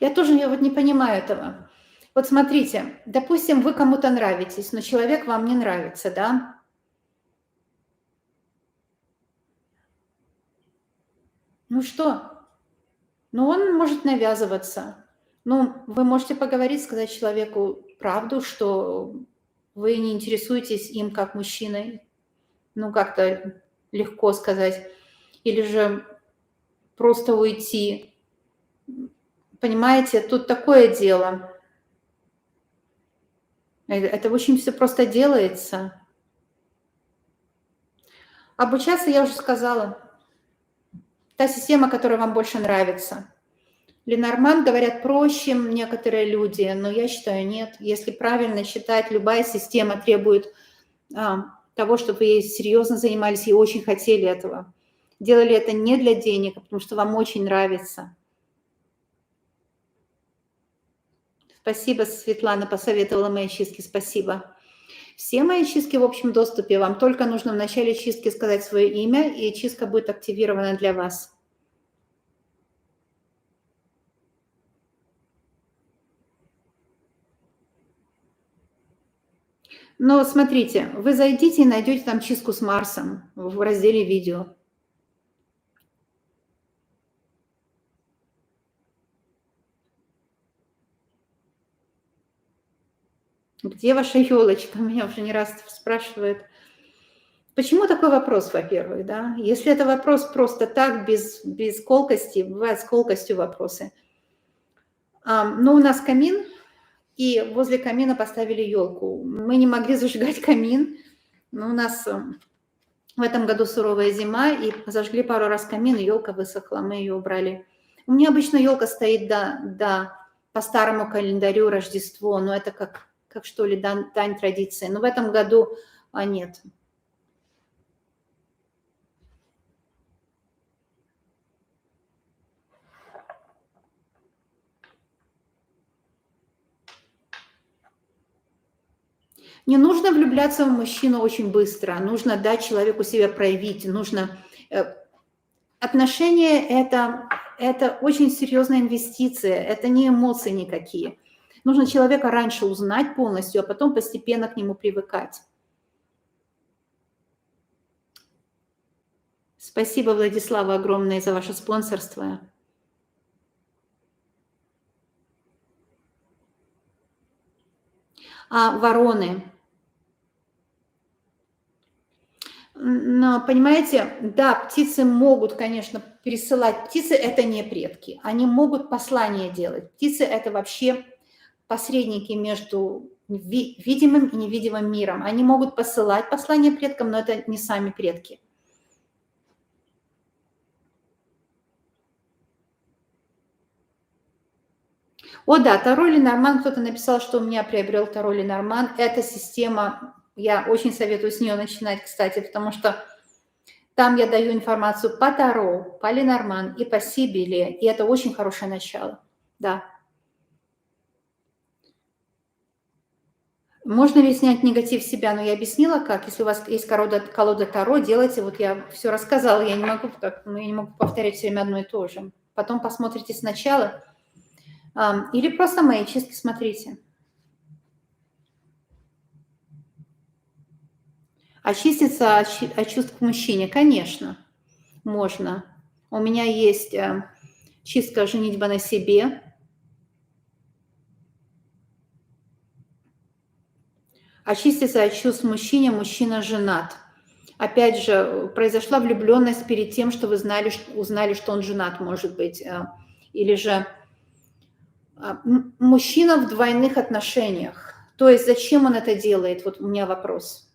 Я вот не понимаю этого. Вот смотрите, допустим, вы кому-то нравитесь, но человек вам не нравится, да? Ну что? Ну, он может навязываться. Ну, вы можете поговорить, сказать человеку правду, что вы не интересуетесь им как мужчиной. Ну, как-то легко сказать. Или же просто уйти. Понимаете, тут такое дело. Это очень все просто делается. Обучаться, я уже сказала, та система, которая вам больше нравится. Ленорман, говорят, проще некоторые люди, но я считаю, нет. Если правильно считать, любая система требует того, чтобы вы серьезно занимались и очень хотели этого. Делали это не для денег, а потому что вам очень нравится. Спасибо, Светлана посоветовала мои чистки, спасибо. Все мои чистки в общем доступе. Вам только нужно в начале чистки сказать свое имя, и чистка будет активирована для вас. Но смотрите, вы зайдите и найдете там чистку с Марсом в разделе видео. Где ваша елочка? Меня уже не раз спрашивают. Почему такой вопрос, во-первых, да? Если это вопрос просто так, без колкости, бывают с колкостью вопросы. Но у нас камин, и возле камина поставили елку. Мы не могли зажигать камин, но у нас в этом году суровая зима, и зажгли пару раз камин, и елка высохла, мы ее убрали. У меня обычно елка стоит по старому календарю Рождество, но это как что ли, дань традиции. Но в этом году нет. Не нужно влюбляться в мужчину очень быстро, нужно дать человеку себя проявить, нужно... Отношения это очень серьезная инвестиция, это не эмоции никакие. Нужно человека раньше узнать полностью, а потом постепенно к нему привыкать. Спасибо, Владислава, огромное за ваше спонсорство. Вороны. Но, понимаете, да, птицы могут, конечно, пересылать. Птицы – это не предки. Они могут послания делать. Птицы – это вообще посредники между видимым и невидимым миром. Они могут посылать послания предкам, но это не сами предки. О, да, Таро Ленорман. Кто-то написал, что у меня приобрел Таро Ленорман. Эта система, я очень советую с нее начинать, кстати, потому что там я даю информацию по Таро, по Ленорман и по Сибили, и это очень хорошее начало. Да. Можно ли снять негатив с себя? Но я объяснила, как. Если у вас есть колода Таро, делайте. Вот я все рассказала, я не могу повторять все время одно и то же. Потом посмотрите сначала. Или просто мои чистки смотрите. Очиститься от чувств к мужчине? Конечно, можно. У меня есть чистка «Женитьба на себе». Очиститься от чувств мужчине, мужчина женат. Опять же, произошла влюбленность перед тем, что вы узнали, что он женат, может быть. Или же мужчина в двойных отношениях. То есть зачем он это делает? Вот у меня вопрос.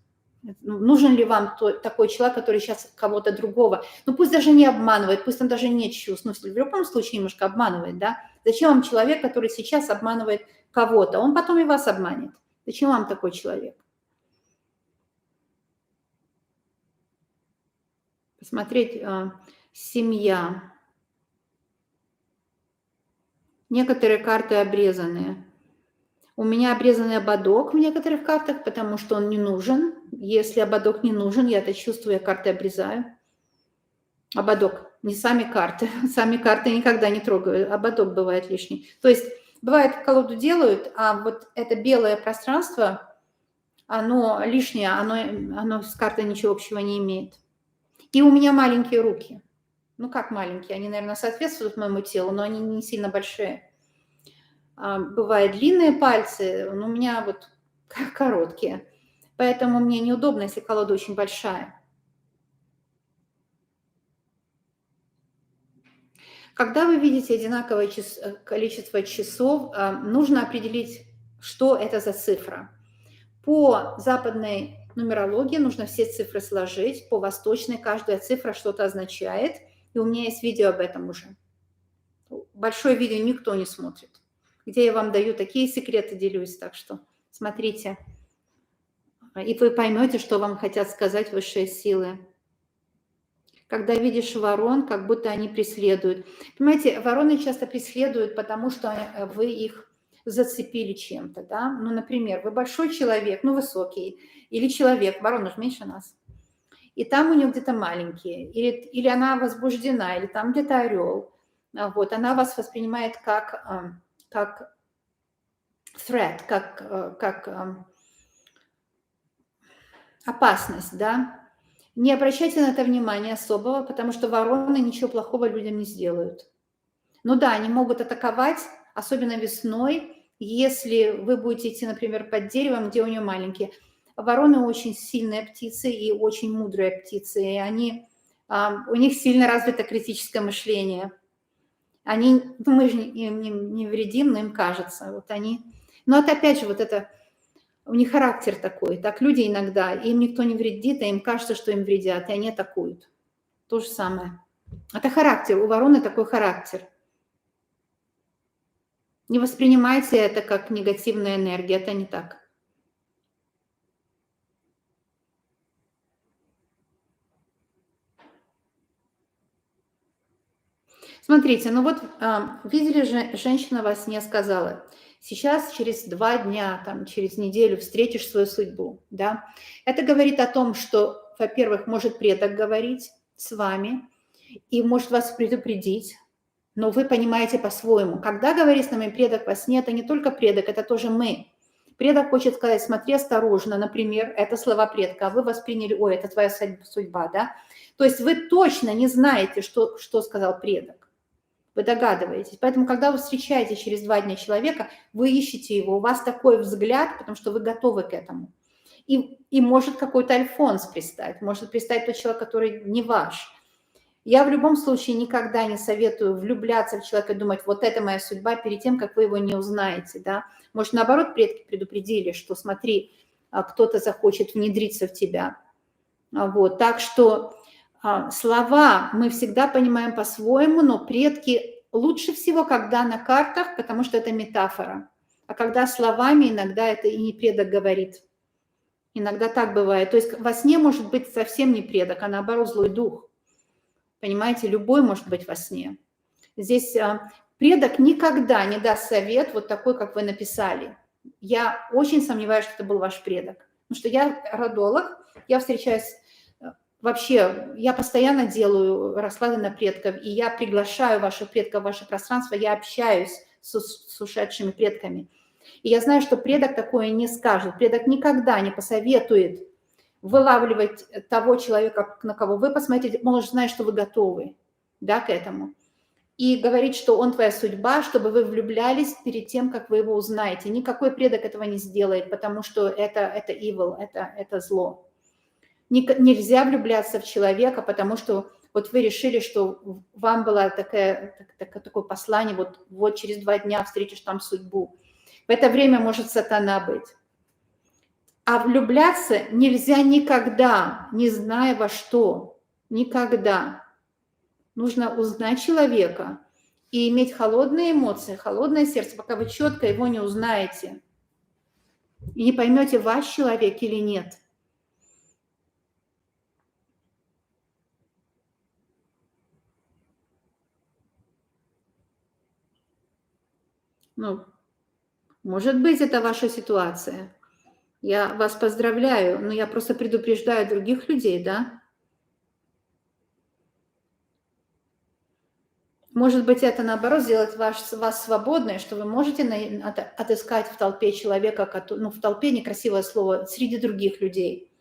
Нужен ли вам такой человек, который сейчас кого-то другого, ну пусть даже не обманывает, пусть там даже нет чувств, но в любом случае немножко обманывает, да? Зачем вам человек, который сейчас обманывает кого-то? Он потом и вас обманет. Зачем вам такой человек? Посмотреть семья. Некоторые карты обрезанные. У меня обрезанный ободок в некоторых картах, потому что он не нужен. Если ободок не нужен, я это чувствую, я карты обрезаю. Ободок, не сами карты. Сами карты никогда не трогаю, ободок бывает лишний. То есть бывает, колоду делают, а вот это белое пространство, оно лишнее, оно с картой ничего общего не имеет. И у меня маленькие руки. Ну как маленькие, они, наверное, соответствуют моему телу, но они не сильно большие. Бывают длинные пальцы, но у меня вот короткие. Поэтому мне неудобно, если колода очень большая. Когда вы видите одинаковое количество часов, нужно определить, что это за цифра. По западной нумерологии нужно все цифры сложить, по восточной каждая цифра что-то означает, и у меня есть видео об этом уже. Большое видео никто не смотрит, где я вам даю такие секреты, делюсь, так что смотрите, и вы поймете, что вам хотят сказать высшие силы. Когда видишь ворон, как будто они преследуют. Понимаете, вороны часто преследуют, потому что вы их зацепили чем-то, да? Ну, например, вы большой человек, ну, высокий, или человек, ворона же меньше нас, и там у нее где-то маленькие, или она возбуждена, или там где-то орел, вот, она вас воспринимает как threat, как опасность, да? Не обращайте на это внимания особого, потому что вороны ничего плохого людям не сделают. Ну да, они могут атаковать, особенно весной, если вы будете идти, например, под деревом, где у нее маленькие. Вороны очень сильные птицы и очень мудрые птицы, и у них сильно развито критическое мышление. Мы же им не вредим, но им кажется. Вот они, но это опять же вот это, у них характер такой. Так люди иногда, им никто не вредит, а им кажется, что им вредят, и они атакуют. То же самое. Это характер, у вороны такой характер. Не воспринимайте это как негативная энергия, это не так. Смотрите, ну вот видели же, женщина во сне сказала, сейчас через 2 дня, там, через неделю встретишь свою судьбу, да. Это говорит о том, что, во-первых, может предок говорить с вами и может вас предупредить, но вы понимаете по-своему. Когда говорит с нами предок во сне, это не только предок, это тоже мы. Предок хочет сказать, смотри осторожно, например, это слова предка, а вы восприняли, ой, это твоя судьба, да? То есть вы точно не знаете, что сказал предок. Вы догадываетесь. Поэтому, когда вы встречаете через 2 дня человека, вы ищете его, у вас такой взгляд, потому что вы готовы к этому. И может какой-то альфонс пристать, может пристать тот человек, который не ваш. Я в любом случае никогда не советую влюбляться в человека и думать, вот это моя судьба, перед тем, как вы его не узнаете, да. Может, наоборот, предки предупредили, что смотри, кто-то захочет внедриться в тебя. Вот, так что слова мы всегда понимаем по-своему, но предки лучше всего, когда на картах, потому что это метафора. А когда словами, иногда это и не предок говорит. Иногда так бывает. То есть во сне может быть совсем не предок, а наоборот злой дух. Понимаете, любой может быть во сне. Здесь предок никогда не даст совет вот такой, как вы написали. Я очень сомневаюсь, что это был ваш предок. Потому что я родолог, я встречаюсь вообще, я постоянно делаю расклады на предков, и я приглашаю ваших предков в ваше пространство, я общаюсь с ушедшими предками. И я знаю, что предок такое не скажет. Предок никогда не посоветует вылавливать того человека, на кого вы посмотрите, он уже знает, что вы готовы, да, к этому. И говорить, что он твоя судьба, чтобы вы влюблялись перед тем, как вы его узнаете. Никакой предок этого не сделает, потому что это evil, это зло. Нельзя влюбляться в человека, потому что вот вы решили, что вам было такое послание, вот через 2 дня встретишь там судьбу. В это время может сатана быть. А влюбляться нельзя никогда, не зная во что. Никогда. Нужно узнать человека и иметь холодные эмоции, холодное сердце, пока вы четко его не узнаете. И не поймете, ваш человек или нет. Ну, может быть, это ваша ситуация. Я вас поздравляю, но я просто предупреждаю других людей, да? Может быть, это, наоборот, сделает вас свободной, что вы можете отыскать в толпе человека, ну, в толпе некрасивое слово, среди других людей.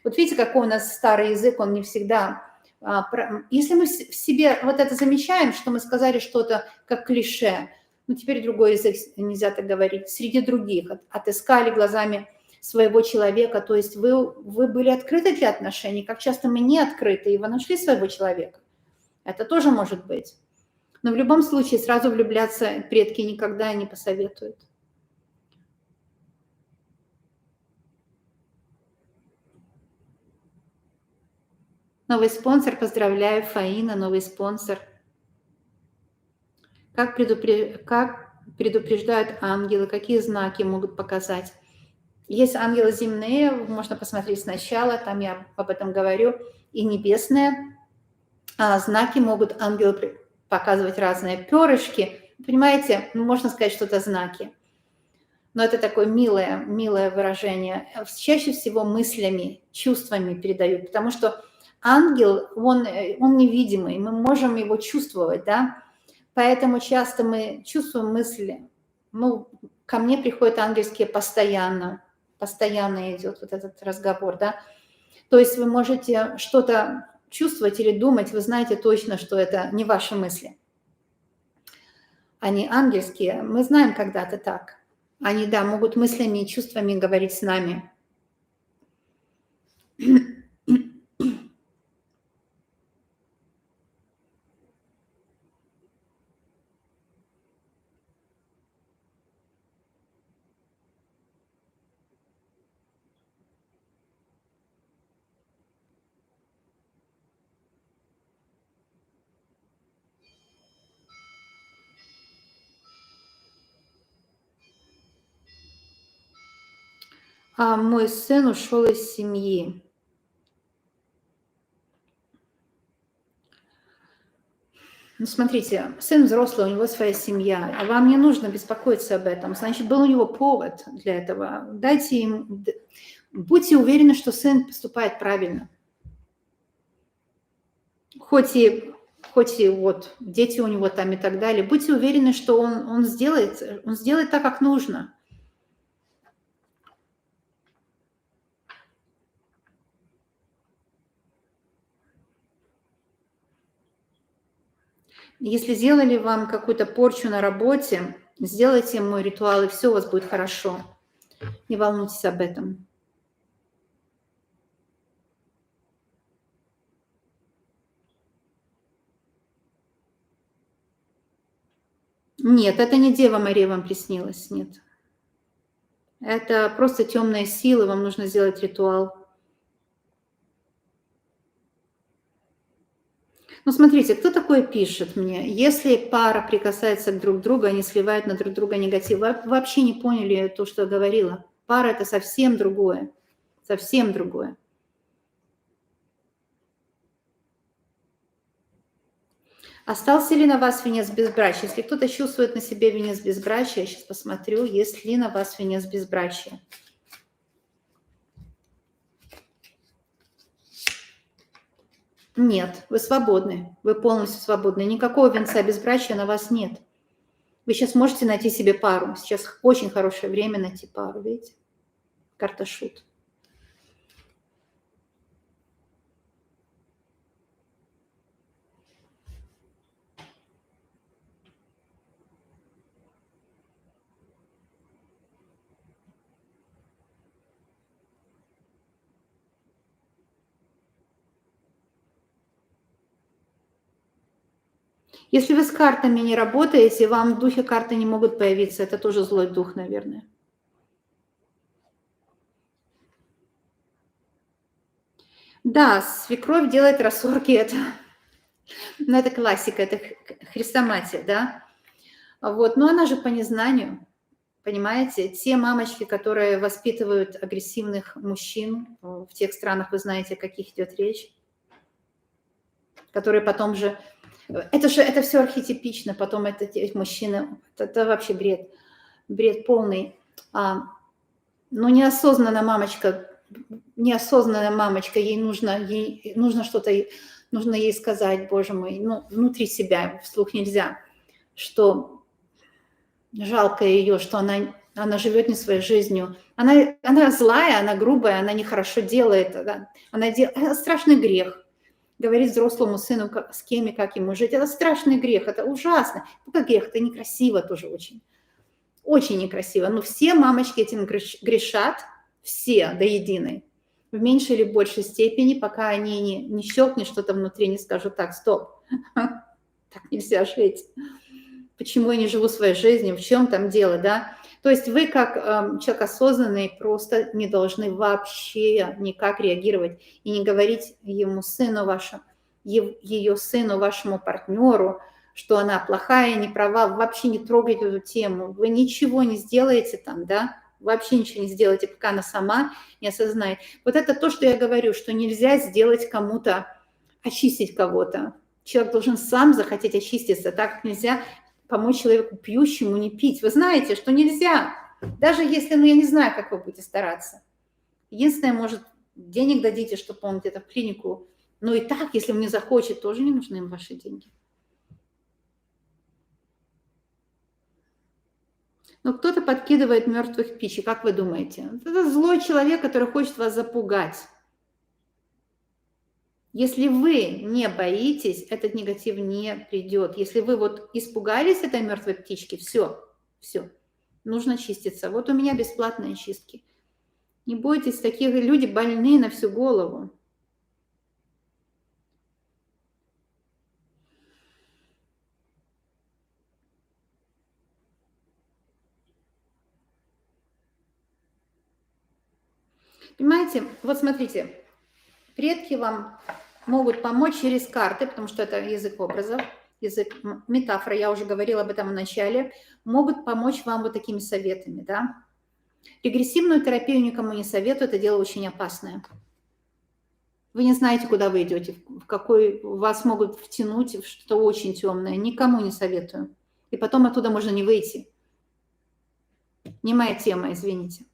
Вот видите, какой у нас старый язык, он не всегда... Если мы в себе вот это замечаем, что мы сказали что-то как клише, ну, теперь другой язык нельзя так говорить, среди других, отыскали глазами своего человека, то есть вы были открыты для отношений, как часто мы не открыты, и вы нашли своего человека. Это тоже может быть. Но в любом случае сразу влюбляться предки никогда не посоветуют. Новый спонсор, поздравляю, Фаина, новый спонсор. Как предупреждают ангелы, какие знаки могут показать? Есть ангелы земные, можно посмотреть сначала, там я об этом говорю, и небесные. Знаки могут ангелы показывать разные перышки. Понимаете, можно сказать, что это знаки. Но это такое милое выражение. Чаще всего мыслями, чувствами передают, потому что ангел, он невидимый, мы можем его чувствовать, да? Поэтому часто мы чувствуем мысли. Ну, ко мне приходят ангельские постоянно идет вот этот разговор, да? То есть вы можете что-то чувствовать или думать, вы знаете точно, что это не ваши мысли. Они ангельские. Мы знаем когда-то так. Они, да, могут мыслями и чувствами говорить с нами. Мой сын ушел из семьи. Ну, смотрите, сын взрослый, у него своя семья, а вам не нужно беспокоиться об этом. Значит, был у него повод для этого. Дайте им, будьте уверены, что сын поступает правильно. Хоть и вот дети у него там и так далее, будьте уверены, что он сделает так, как нужно. Если сделали вам какую-то порчу на работе, сделайте мой ритуал, и все у вас будет хорошо. Не волнуйтесь об этом. Нет, это не Дева Мария вам приснилась, нет. Это просто темные силы, вам нужно сделать ритуал. Ну, смотрите, кто такое пишет мне? Если пара прикасается друг к другу, они сливают на друг друга негатив. Вы вообще не поняли то, что я говорила. Пара – это совсем другое. Совсем другое. Остался ли на вас венец безбрачия? Если кто-то чувствует на себе венец безбрачия, я сейчас посмотрю, есть ли на вас венец безбрачия. Нет, вы свободны, вы полностью свободны. Никакого венца безбрачия на вас нет. Вы сейчас можете найти себе пару. Сейчас очень хорошее время найти пару, видите? Карта шут. Если вы с картами не работаете, вам духи карты не могут появиться. Это тоже злой дух, наверное. Да, свекровь делает рассорки, это классика, это хрестоматия, да. Вот, но она же по незнанию, понимаете. Те мамочки, которые воспитывают агрессивных мужчин в тех странах, вы знаете, о каких идет речь, которые потом же... Это все архетипично, потом эти мужчины, это вообще бред полный. Но неосознанная мамочка, ей нужно что-то нужно ей сказать, боже мой, ну, внутри себя, вслух нельзя, что жалко ее, что она живет не своей жизнью. Она злая, она грубая, она нехорошо делает. Да? Это страшный грех. Говорить взрослому сыну, с кем и как ему жить, это страшный грех, это ужасно. Ну, как грех, это некрасиво тоже очень. Очень некрасиво. Но все мамочки этим грешат, все до единой. В меньшей или большей степени, пока они не щелкнут что-то внутри, не скажут, так, стоп, так нельзя жить. Почему я не живу своей жизнью, в чем там дело, да? То есть вы, как человек осознанный, просто не должны вообще никак реагировать и не говорить ему, сыну вашему, ее сыну, вашему партнеру, что она плохая, не права, вообще не трогать эту тему. Вы ничего не сделаете там, да? Вообще ничего не сделаете, пока она сама не осознает. Вот это то, что я говорю, что нельзя сделать кому-то, очистить кого-то. Человек должен сам захотеть очиститься, так как нельзя помочь человеку пьющему не пить. Вы знаете, что нельзя, даже если, ну, я не знаю, как вы будете стараться. Единственное, может, денег дадите, чтобы он где-то в клинику. Но и так, если он не захочет, тоже не нужны им ваши деньги. Но кто-то подкидывает мертвых пищи, как вы думаете? Это злой человек, который хочет вас запугать. Если вы не боитесь, этот негатив не придет. Если вы вот испугались этой мертвой птички, все, нужно чиститься. Вот у меня бесплатные чистки. Не бойтесь, такие люди больные на всю голову. Понимаете, вот смотрите, предки вам могут помочь через карты, потому что это язык образов, язык метафора, я уже говорила об этом в начале, могут помочь вам вот такими советами, да. Регрессивную терапию никому не советую, это дело очень опасное. Вы не знаете, куда вы идете, в какой вас могут втянуть в что-то очень темное. Никому не советую. И потом оттуда можно не выйти. Не моя тема, извините.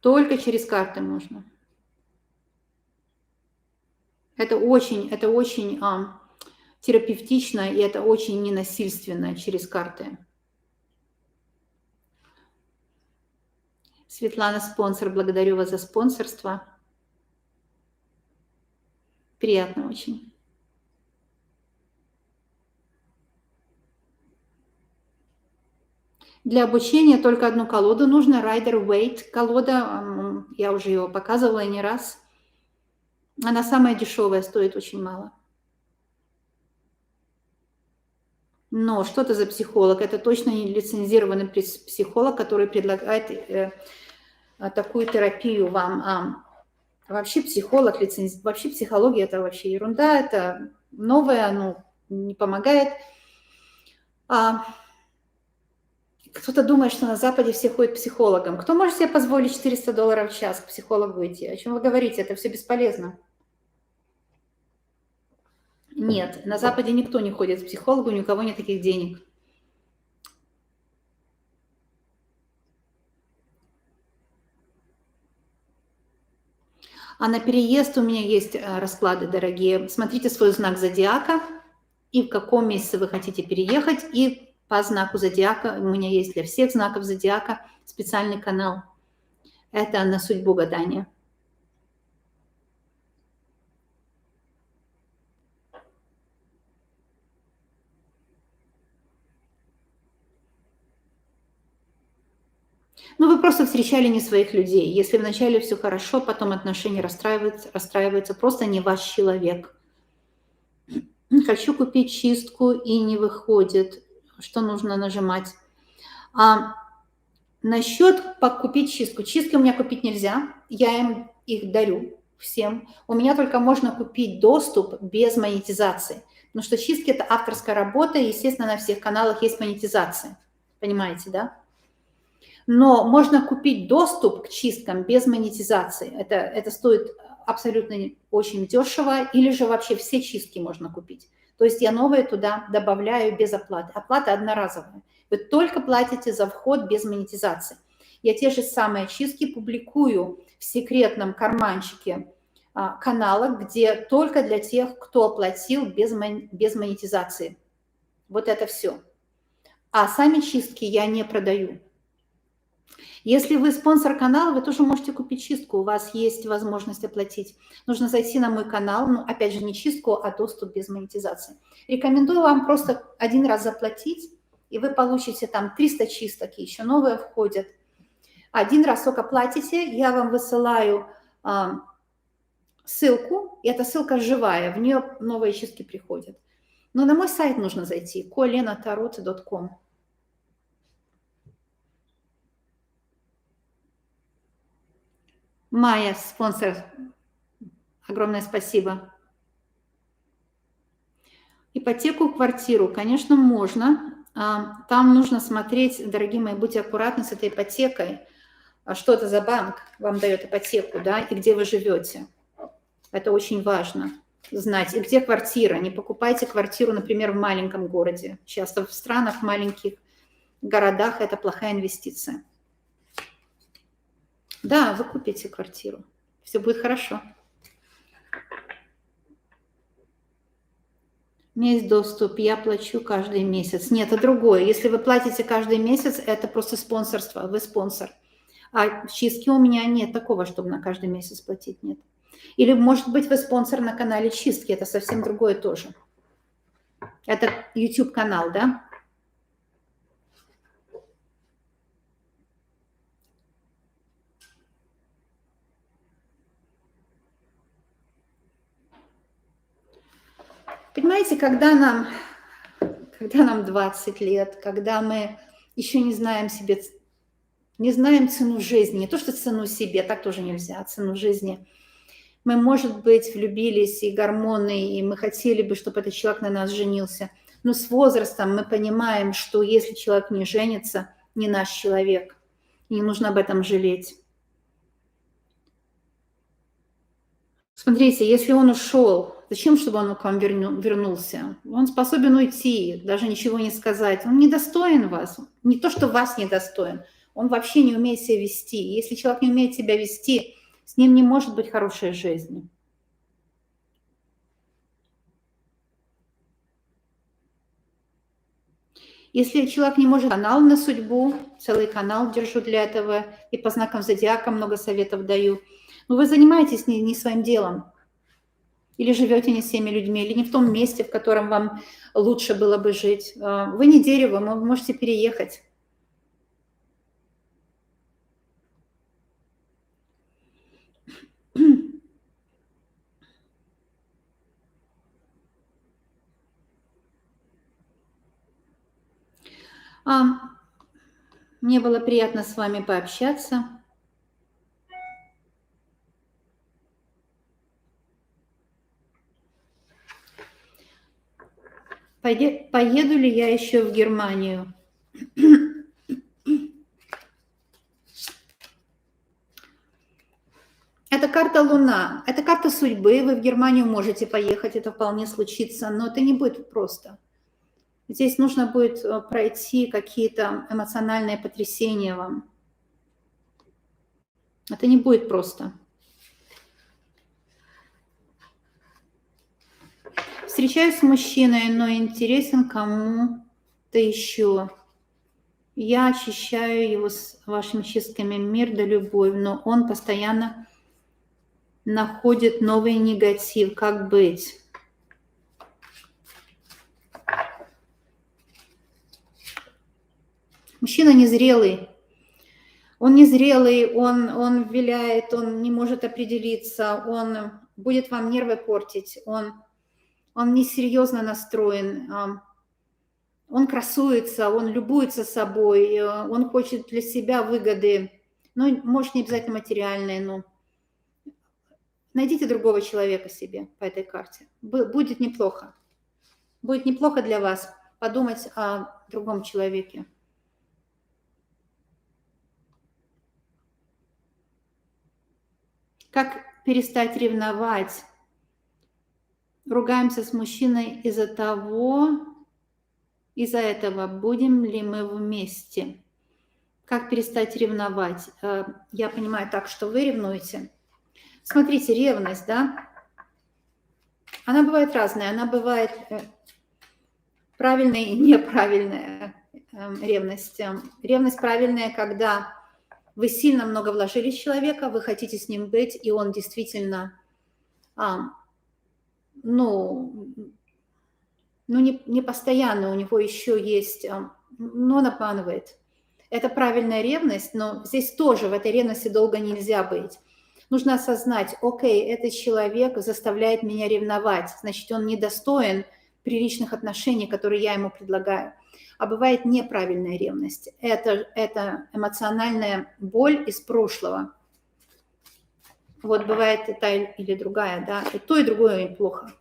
Только через карты можно. Это очень терапевтично, и это очень ненасильственно через карты. Светлана, спонсор, благодарю вас за спонсорство. Приятно очень. Для обучения только одну колоду нужно, Rider Waite колода, я уже ее показывала не раз. Она самая дешевая, стоит очень мало. Но что это за психолог? Это точно не лицензированный психолог, который предлагает такую терапию вам. Вообще психолог, вообще психология – это вообще ерунда, это новое, оно не помогает. Кто-то думает, что на Западе все ходят к психологам. Кто может себе позволить $400 в час к психологу идти? О чем вы говорите? Это все бесполезно. Нет, на Западе никто не ходит к психологу, ни у кого нет таких денег. А на переезд у меня есть расклады, дорогие. Смотрите свой знак зодиака и в каком месяце вы хотите переехать. И по знаку зодиака, у меня есть для всех знаков зодиака специальный канал. Это на судьбу гадания. Ну, вы просто встречали не своих людей. Если вначале все хорошо, потом отношения расстраиваются, просто не ваш человек. Хочу купить чистку и не выходит. Что нужно нажимать? Насчет купить чистку. Чистки у меня купить нельзя. Я им их дарю всем. У меня только можно купить доступ без монетизации. Потому что чистки – это авторская работа, и, естественно, на всех каналах есть монетизация. Понимаете, да? Но можно купить доступ к чисткам без монетизации. Это стоит абсолютно очень дешево, или же вообще все чистки можно купить. То есть я новые туда добавляю без оплаты. Оплата одноразовая. Вы только платите за вход без монетизации. Я те же самые очистки публикую в секретном карманчике канала, где только для тех, кто оплатил без монетизации. Вот это все. А сами чистки я не продаю. Если вы спонсор канала, вы тоже можете купить чистку, у вас есть возможность оплатить. Нужно зайти на мой канал, ну, опять же, не чистку, а доступ без монетизации. Рекомендую вам просто один раз заплатить, и вы получите там 300 чисток, и еще новые входят. Один раз только платите, я вам высылаю ссылку, и эта ссылка живая, в нее новые чистки приходят. Но на мой сайт нужно зайти, kolenatarot.com. Майя, спонсор, огромное спасибо. Ипотеку, квартиру, конечно, можно. Там нужно смотреть, дорогие мои, будьте аккуратны с этой ипотекой. Что это за банк вам дает ипотеку, да, и где вы живете. Это очень важно знать. И где квартира. Не покупайте квартиру, например, в маленьком городе. Часто в странах, в маленьких городах это плохая инвестиция. Да, вы купите квартиру. Все будет хорошо. У меня есть доступ, я плачу каждый месяц. Нет, это другое. Если вы платите каждый месяц, это просто спонсорство, вы спонсор. А в чистке у меня нет такого, чтобы на каждый месяц платить, нет. Или, может быть, вы спонсор на канале чистки, это совсем другое тоже. Это YouTube-канал, да? Понимаете, когда нам 20 лет, когда мы еще не знаем себе, не знаем цену жизни, не то что цену себе, так тоже нельзя, цену жизни. Мы, может быть, влюбились, и гормоны, и мы хотели бы, чтобы этот человек на нас женился. Но с возрастом мы понимаем, что если человек не женится, не наш человек. И не нужно об этом жалеть. Смотрите, если он ушел, зачем, чтобы он к вам вернулся? Он способен уйти, даже ничего не сказать. Он недостоин вас. Не то, что вас недостоин, он вообще не умеет себя вести. Если человек не умеет себя вести, с ним не может быть хорошей жизни. Если человек не может, канал на судьбу, целый канал держу для этого, и по знакам зодиака много советов даю. Но вы занимаетесь не своим делом, или живете не с теми людьми, или не в том месте, в котором вам лучше было бы жить. Вы не дерево, вы можете переехать. Мне было приятно с вами пообщаться. Поеду ли я еще в Германию? Это карта Луна, это карта судьбы. Вы в Германию можете поехать, это вполне случится, но это не будет просто. Здесь нужно будет пройти какие-то эмоциональные потрясения вам. Это не будет просто. Встречаюсь с мужчиной, но интересен кому-то еще. Я очищаю его с вашими чистками мир да любовь, но он постоянно находит новый негатив. Как быть? Мужчина незрелый. Он незрелый, он виляет, он не может определиться, он будет вам нервы портить, он несерьезно настроен, он красуется, он любуется собой, он хочет для себя выгоды, ну, может, не обязательно материальные, но найдите другого человека себе по этой карте. Будет неплохо. Будет неплохо для вас подумать о другом человеке. Как перестать ревновать? Ругаемся с мужчиной из-за этого, будем ли мы вместе? Как перестать ревновать? Я понимаю так, что вы ревнуете. Смотрите, ревность, да, она бывает разная. Она бывает правильная и неправильная ревность. Ревность правильная, когда вы сильно много вложили в человека, вы хотите с ним быть, и он действительно, не постоянно, у него еще есть, но он обманывает. Это правильная ревность, но здесь тоже в этой ревности долго нельзя быть. Нужно осознать, окей, этот человек заставляет меня ревновать, значит, он недостоин приличных отношений, которые я ему предлагаю. А бывает неправильная ревность. Это эмоциональная боль из прошлого. Вот бывает и та или другая, да, и то, и другое плохо.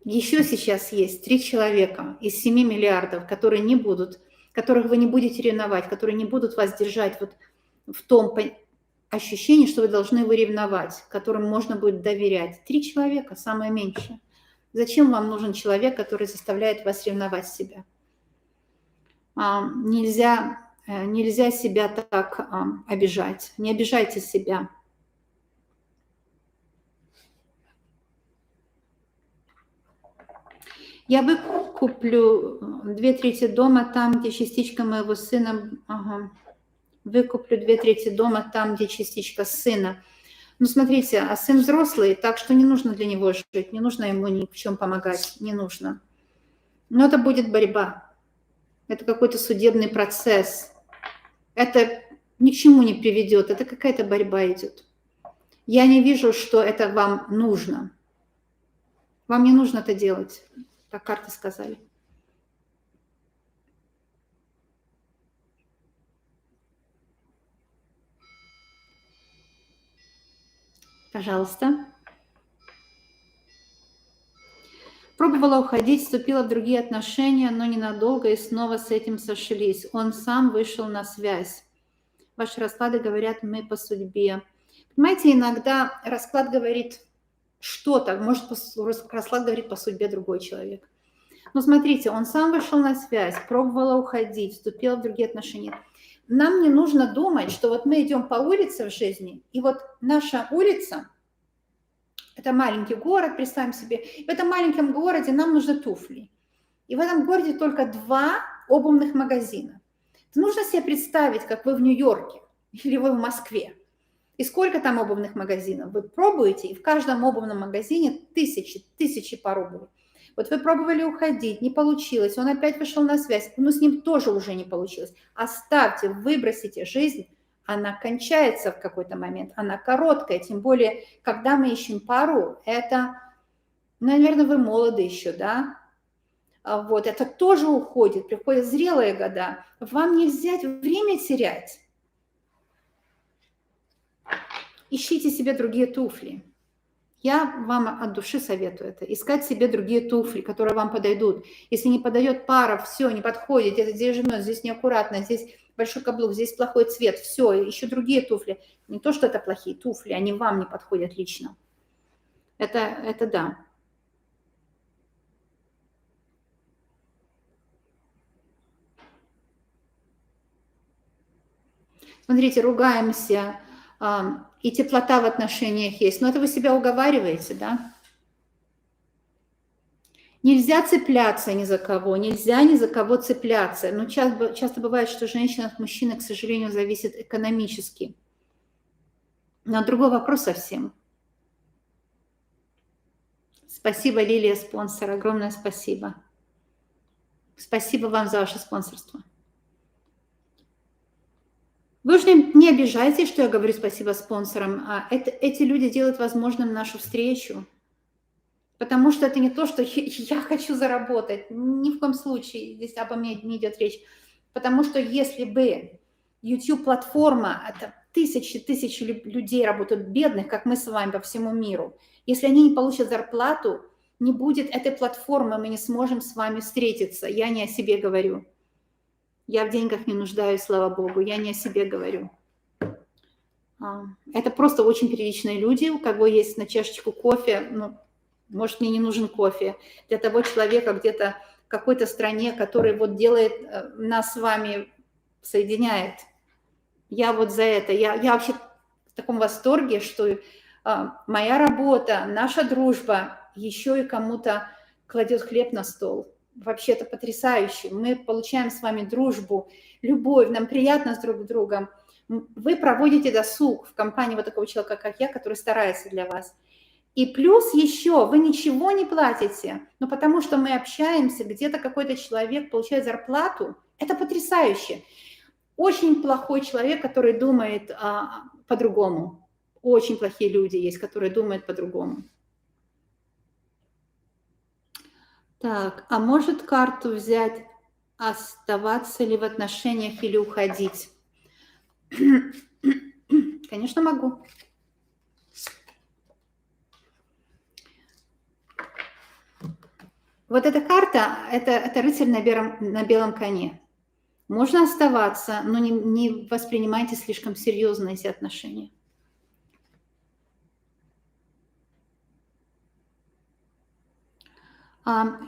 Еще сейчас есть 3 человека из 7 миллиардов, которых вы не будете ревновать, которые не будут вас держать вот в том ощущении, что вы должны его ревновать, которым можно будет доверять. 3 человека, самое меньшее. Зачем вам нужен человек, который заставляет вас ревновать себя? Нельзя себя так обижать. Не обижайте себя. Я выкуплю 2/3 дома там, где частичка моего сына. Выкуплю 2/3 дома там, где частичка сына. Ну, смотрите, а сын взрослый, так что не нужно для него жить, не нужно ему ни в чем помогать, не нужно. Но это будет борьба. Это какой-то судебный процесс. Это ни к чему не приведет, это какая-то борьба идет. Я не вижу, что это вам нужно. Вам не нужно это делать, так карты сказали. Пожалуйста. Пробовала уходить, вступила в другие отношения, но ненадолго и снова с этим сошлись. Он сам вышел на связь. Ваши расклады говорят, мы по судьбе. Понимаете, иногда расклад говорит что-то, может, расклад говорит по судьбе другой человек. Но смотрите, он сам вышел на связь, пробовала уходить, вступила в другие отношения. Нам не нужно думать, что вот мы идем по улице в жизни, и вот наша улица, это маленький город, представим себе, в этом маленьком городе нам нужны туфли. И в этом городе только 2 обувных магазина. Нужно себе представить, как вы в Нью-Йорке или вы в Москве. И сколько там обувных магазинов? Вы пробуете, и в каждом обувном магазине тысячи пар обуви. Вот вы пробовали уходить, не получилось, он опять вышел на связь, но с ним тоже уже не получилось. Оставьте, выбросите жизнь, она кончается в какой-то момент, она короткая, тем более, когда мы ищем пару, это, наверное, вы молоды еще, да? Вот, это тоже уходит, приходят зрелые года. Вам нельзя время терять. Ищите себе другие туфли. Я вам от души советую это. Искать себе другие туфли, которые вам подойдут. Если не подойдет пара, все, не подходит, где-то здесь жмет, здесь неаккуратно, здесь большой каблук, здесь плохой цвет, все, еще другие туфли. Не то, что это плохие туфли, они вам не подходят лично. Это да. Смотрите, ругаемся, и теплота в отношениях есть. Но это вы себя уговариваете, да? Нельзя цепляться ни за кого, нельзя ни за кого цепляться. Но часто бывает, что женщина от мужчины, к сожалению, зависит экономически. Но другой вопрос совсем. Спасибо, Лилия, спонсор, огромное спасибо. Спасибо вам за ваше спонсорство. Вы уж не обижайтесь, что я говорю спасибо спонсорам. Эти люди делают возможным нашу встречу. Потому что это не то, что я хочу заработать. Ни в коем случае здесь обо мне не идет речь. Потому что если бы YouTube-платформа, это тысячи людей работают, бедных, как мы с вами по всему миру. Если они не получат зарплату, не будет этой платформы, мы не сможем с вами встретиться. Я не о себе говорю. Я в деньгах не нуждаюсь, слава богу, я не о себе говорю. Это просто очень приличные люди, у кого есть на чашечку кофе, ну, может, мне не нужен кофе. Для того человека где-то какой-то стране, который вот делает нас с вами, соединяет. Я вот за это, я вообще в таком восторге, что моя работа, наша дружба еще и кому-то кладет хлеб на стол. Вообще это потрясающе. Мы получаем с вами дружбу, любовь, нам приятно с друг другом. Вы проводите досуг в компании вот такого человека, как я, который старается для вас. И плюс еще вы ничего не платите, но потому что мы общаемся, где-то какой-то человек получает зарплату, это потрясающе. Очень плохой человек, который думает по-другому. Очень плохие люди есть, которые думают по-другому. Так, а может карту взять, оставаться ли в отношениях или уходить? Конечно, могу. Вот эта карта, это рыцарь на белом коне. Можно оставаться, но не воспринимайте слишком серьезно эти отношения.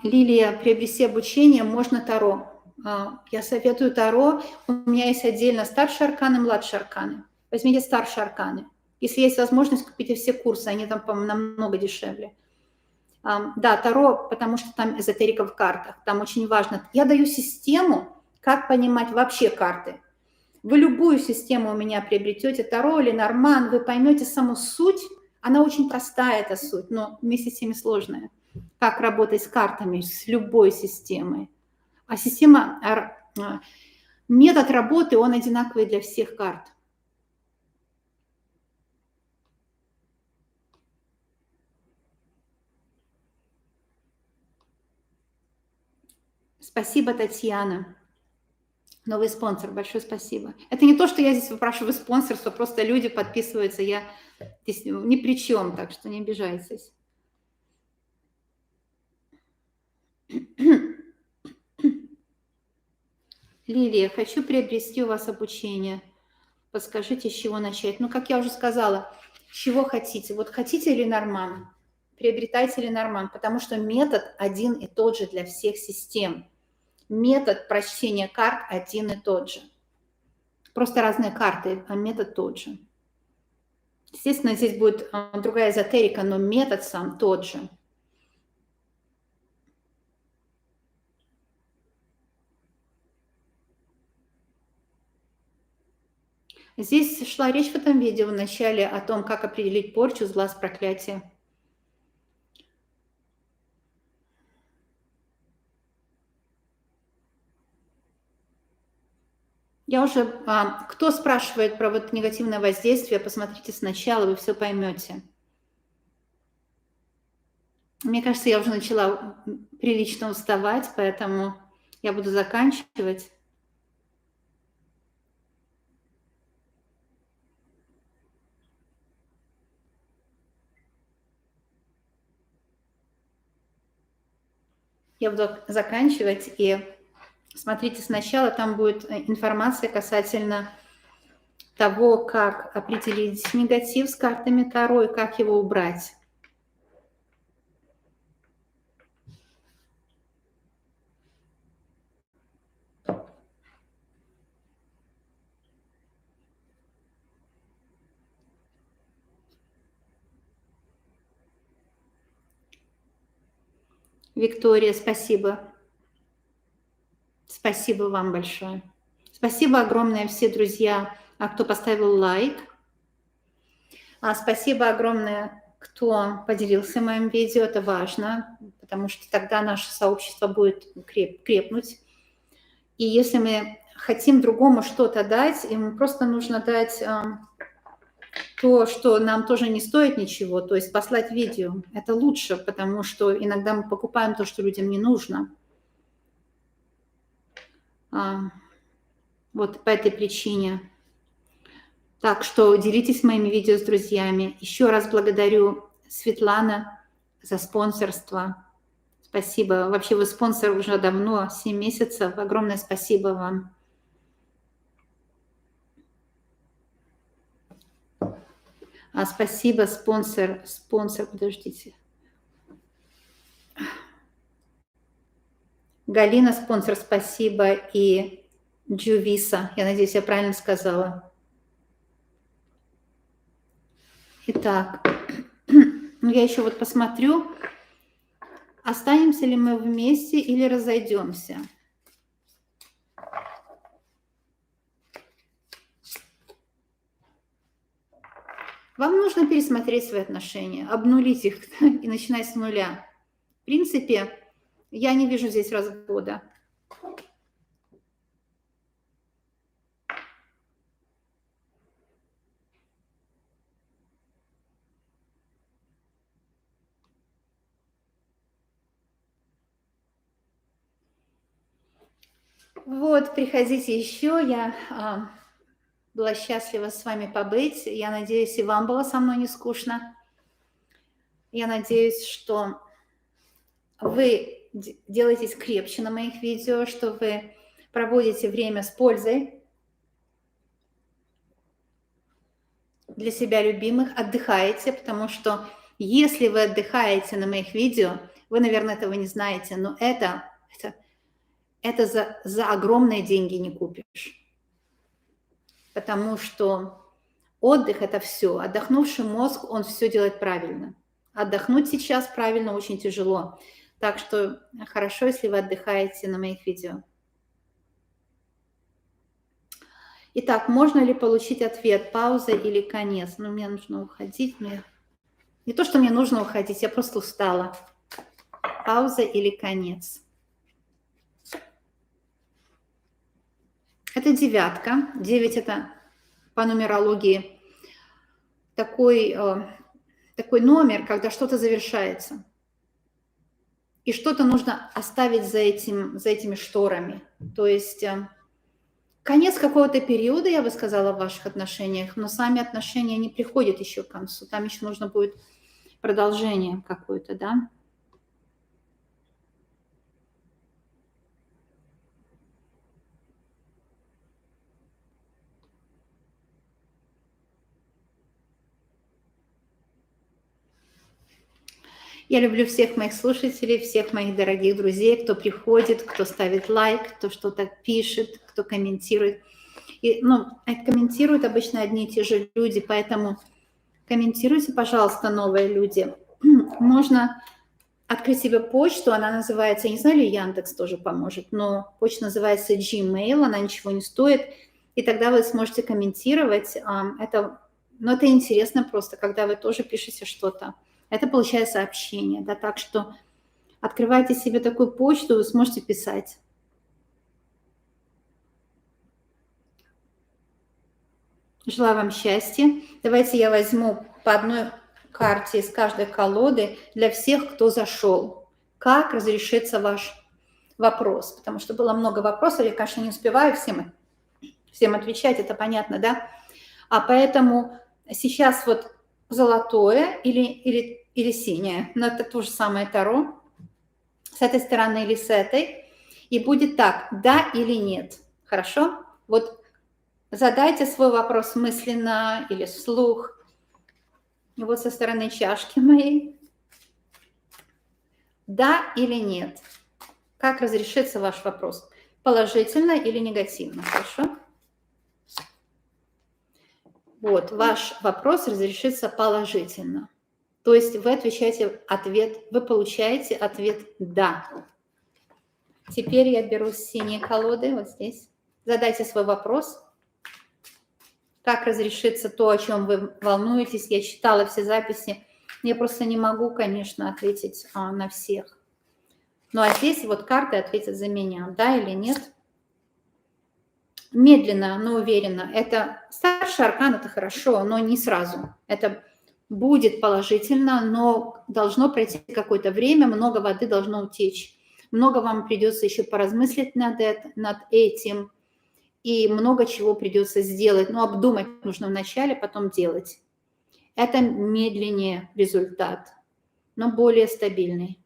Лилия, приобрести обучение можно Таро. Я советую Таро. У меня есть отдельно старшие арканы, младшие арканы. Возьмите старшие арканы. Если есть возможность, купите все курсы, они там, по-моему, намного дешевле. Да, Таро, потому что там эзотерика в картах. Там очень важно. Я даю систему, как понимать вообще карты. Вы любую систему у меня приобретете, Таро или Норман, вы поймете саму суть. Она очень простая, эта суть, но вместе с тем сложная. Как работать с картами, с любой системой. А система, метод работы, он одинаковый для всех карт. Спасибо, Татьяна. Новый спонсор, большое спасибо. Это не то, что я здесь выпрашиваю спонсорство, просто люди подписываются, я здесь ни при чем, так что не обижайтесь. Лилия, хочу приобрести у вас обучение. Подскажите, с чего начать? Ну, как я уже сказала, с чего хотите? Вот хотите Ленорман? Приобретайте Ленорман, потому что метод один и тот же для всех систем. Метод прочтения карт один и тот же. Просто разные карты, а метод тот же. Естественно, здесь будет другая эзотерика, но метод сам тот же. Здесь шла речь в этом видео в начале о том, как определить порчу, сглаз, проклятие. Я уже... Кто спрашивает про вот негативное воздействие, посмотрите сначала, вы все поймете. Мне кажется, я уже начала прилично уставать, поэтому я буду заканчивать. Я буду заканчивать, и смотрите сначала, там будет информация касательно того, как определить негатив с картами Таро и как его убрать. Виктория, спасибо. Спасибо вам большое. Спасибо огромное все друзья, кто поставил лайк. Спасибо огромное, кто поделился моим видео. Это важно, потому что тогда наше сообщество будет крепнуть. И если мы хотим другому что-то дать, ему просто нужно дать то, что нам тоже не стоит ничего, то есть послать видео. Это лучше, потому что иногда мы покупаем то, что людям не нужно. Вот по этой причине. Так что делитесь моими видео с друзьями. Еще раз благодарю Светлана за спонсорство. Спасибо. Вообще вы спонсор уже давно, 7 месяцев. Огромное спасибо вам. Спасибо, спонсор, подождите. Галина, спонсор, спасибо. И Джувиса, я надеюсь, я правильно сказала. Итак, я еще вот посмотрю, останемся ли мы вместе или разойдемся. Вам нужно пересмотреть свои отношения, обнулить их и начинать с нуля. В принципе, я не вижу здесь развода. Вот, приходите еще. Я была счастлива с вами побыть. Я надеюсь, и вам было со мной не скучно. Я надеюсь, что вы делаетесь крепче на моих видео, что вы проводите время с пользой для себя любимых, отдыхаете, потому что если вы отдыхаете на моих видео, вы, наверное, этого не знаете, но это за огромные деньги не купишь. Потому что отдых – это все. Отдохнувший мозг, он все делает правильно. Отдохнуть сейчас правильно очень тяжело. Так что хорошо, если вы отдыхаете на моих видео. Итак, можно ли получить ответ, пауза или конец? Ну, мне нужно уходить. Не то, что мне нужно уходить, я просто устала. Пауза или конец? Это девятка. 9 – это по нумерологии такой номер, когда что-то завершается. И что-то нужно оставить за этими шторами. То есть конец какого-то периода, я бы сказала, в ваших отношениях, но сами отношения не приходят еще к концу. Там еще нужно будет продолжение какое-то, да? Я люблю всех моих слушателей, всех моих дорогих друзей, кто приходит, кто ставит лайк, кто что-то пишет, кто комментирует. И, комментируют обычно одни и те же люди, поэтому комментируйте, пожалуйста, новые люди. Можно открыть себе почту, она называется, я не знаю, ли Яндекс тоже поможет, но почта называется Gmail, она ничего не стоит, и тогда вы сможете комментировать. Это интересно просто, когда вы тоже пишете что-то. Это получается сообщение, да, так что открывайте себе такую почту, вы сможете писать. Желаю вам счастья. Давайте я возьму по одной карте из каждой колоды для всех, кто зашел. Как разрешится ваш вопрос? Потому что было много вопросов, я, конечно, не успеваю всем отвечать, это понятно, да? А поэтому сейчас вот золотое или синее, но это то же самое Таро, с этой стороны или с этой, и будет так, да или нет, хорошо? Вот задайте свой вопрос мысленно или вслух, и вот со стороны чашки моей, да или нет, как разрешится ваш вопрос, положительно или негативно, хорошо? Вот, ваш вопрос разрешится положительно. То есть вы отвечаете вы получаете ответ «да». Теперь я беру синие колоды, вот здесь. Задайте свой вопрос. Как разрешится то, о чем вы волнуетесь? Я читала все записи. Я просто не могу, конечно, ответить на всех. Ну а здесь вот карты ответят за меня, да или нет. Медленно, но уверенно. Это старший аркан, это хорошо, но не сразу. Это будет положительно, но должно пройти какое-то время, много воды должно утечь. Много вам придется еще поразмыслить над этим, и много чего придется сделать. Но обдумать нужно вначале, потом делать. Это медленнее результат, но более стабильный.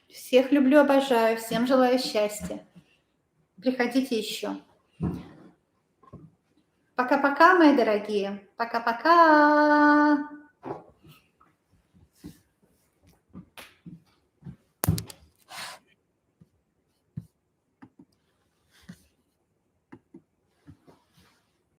Всех люблю, обожаю, всем желаю счастья. Приходите еще. Пока-пока, мои дорогие. Пока-пока.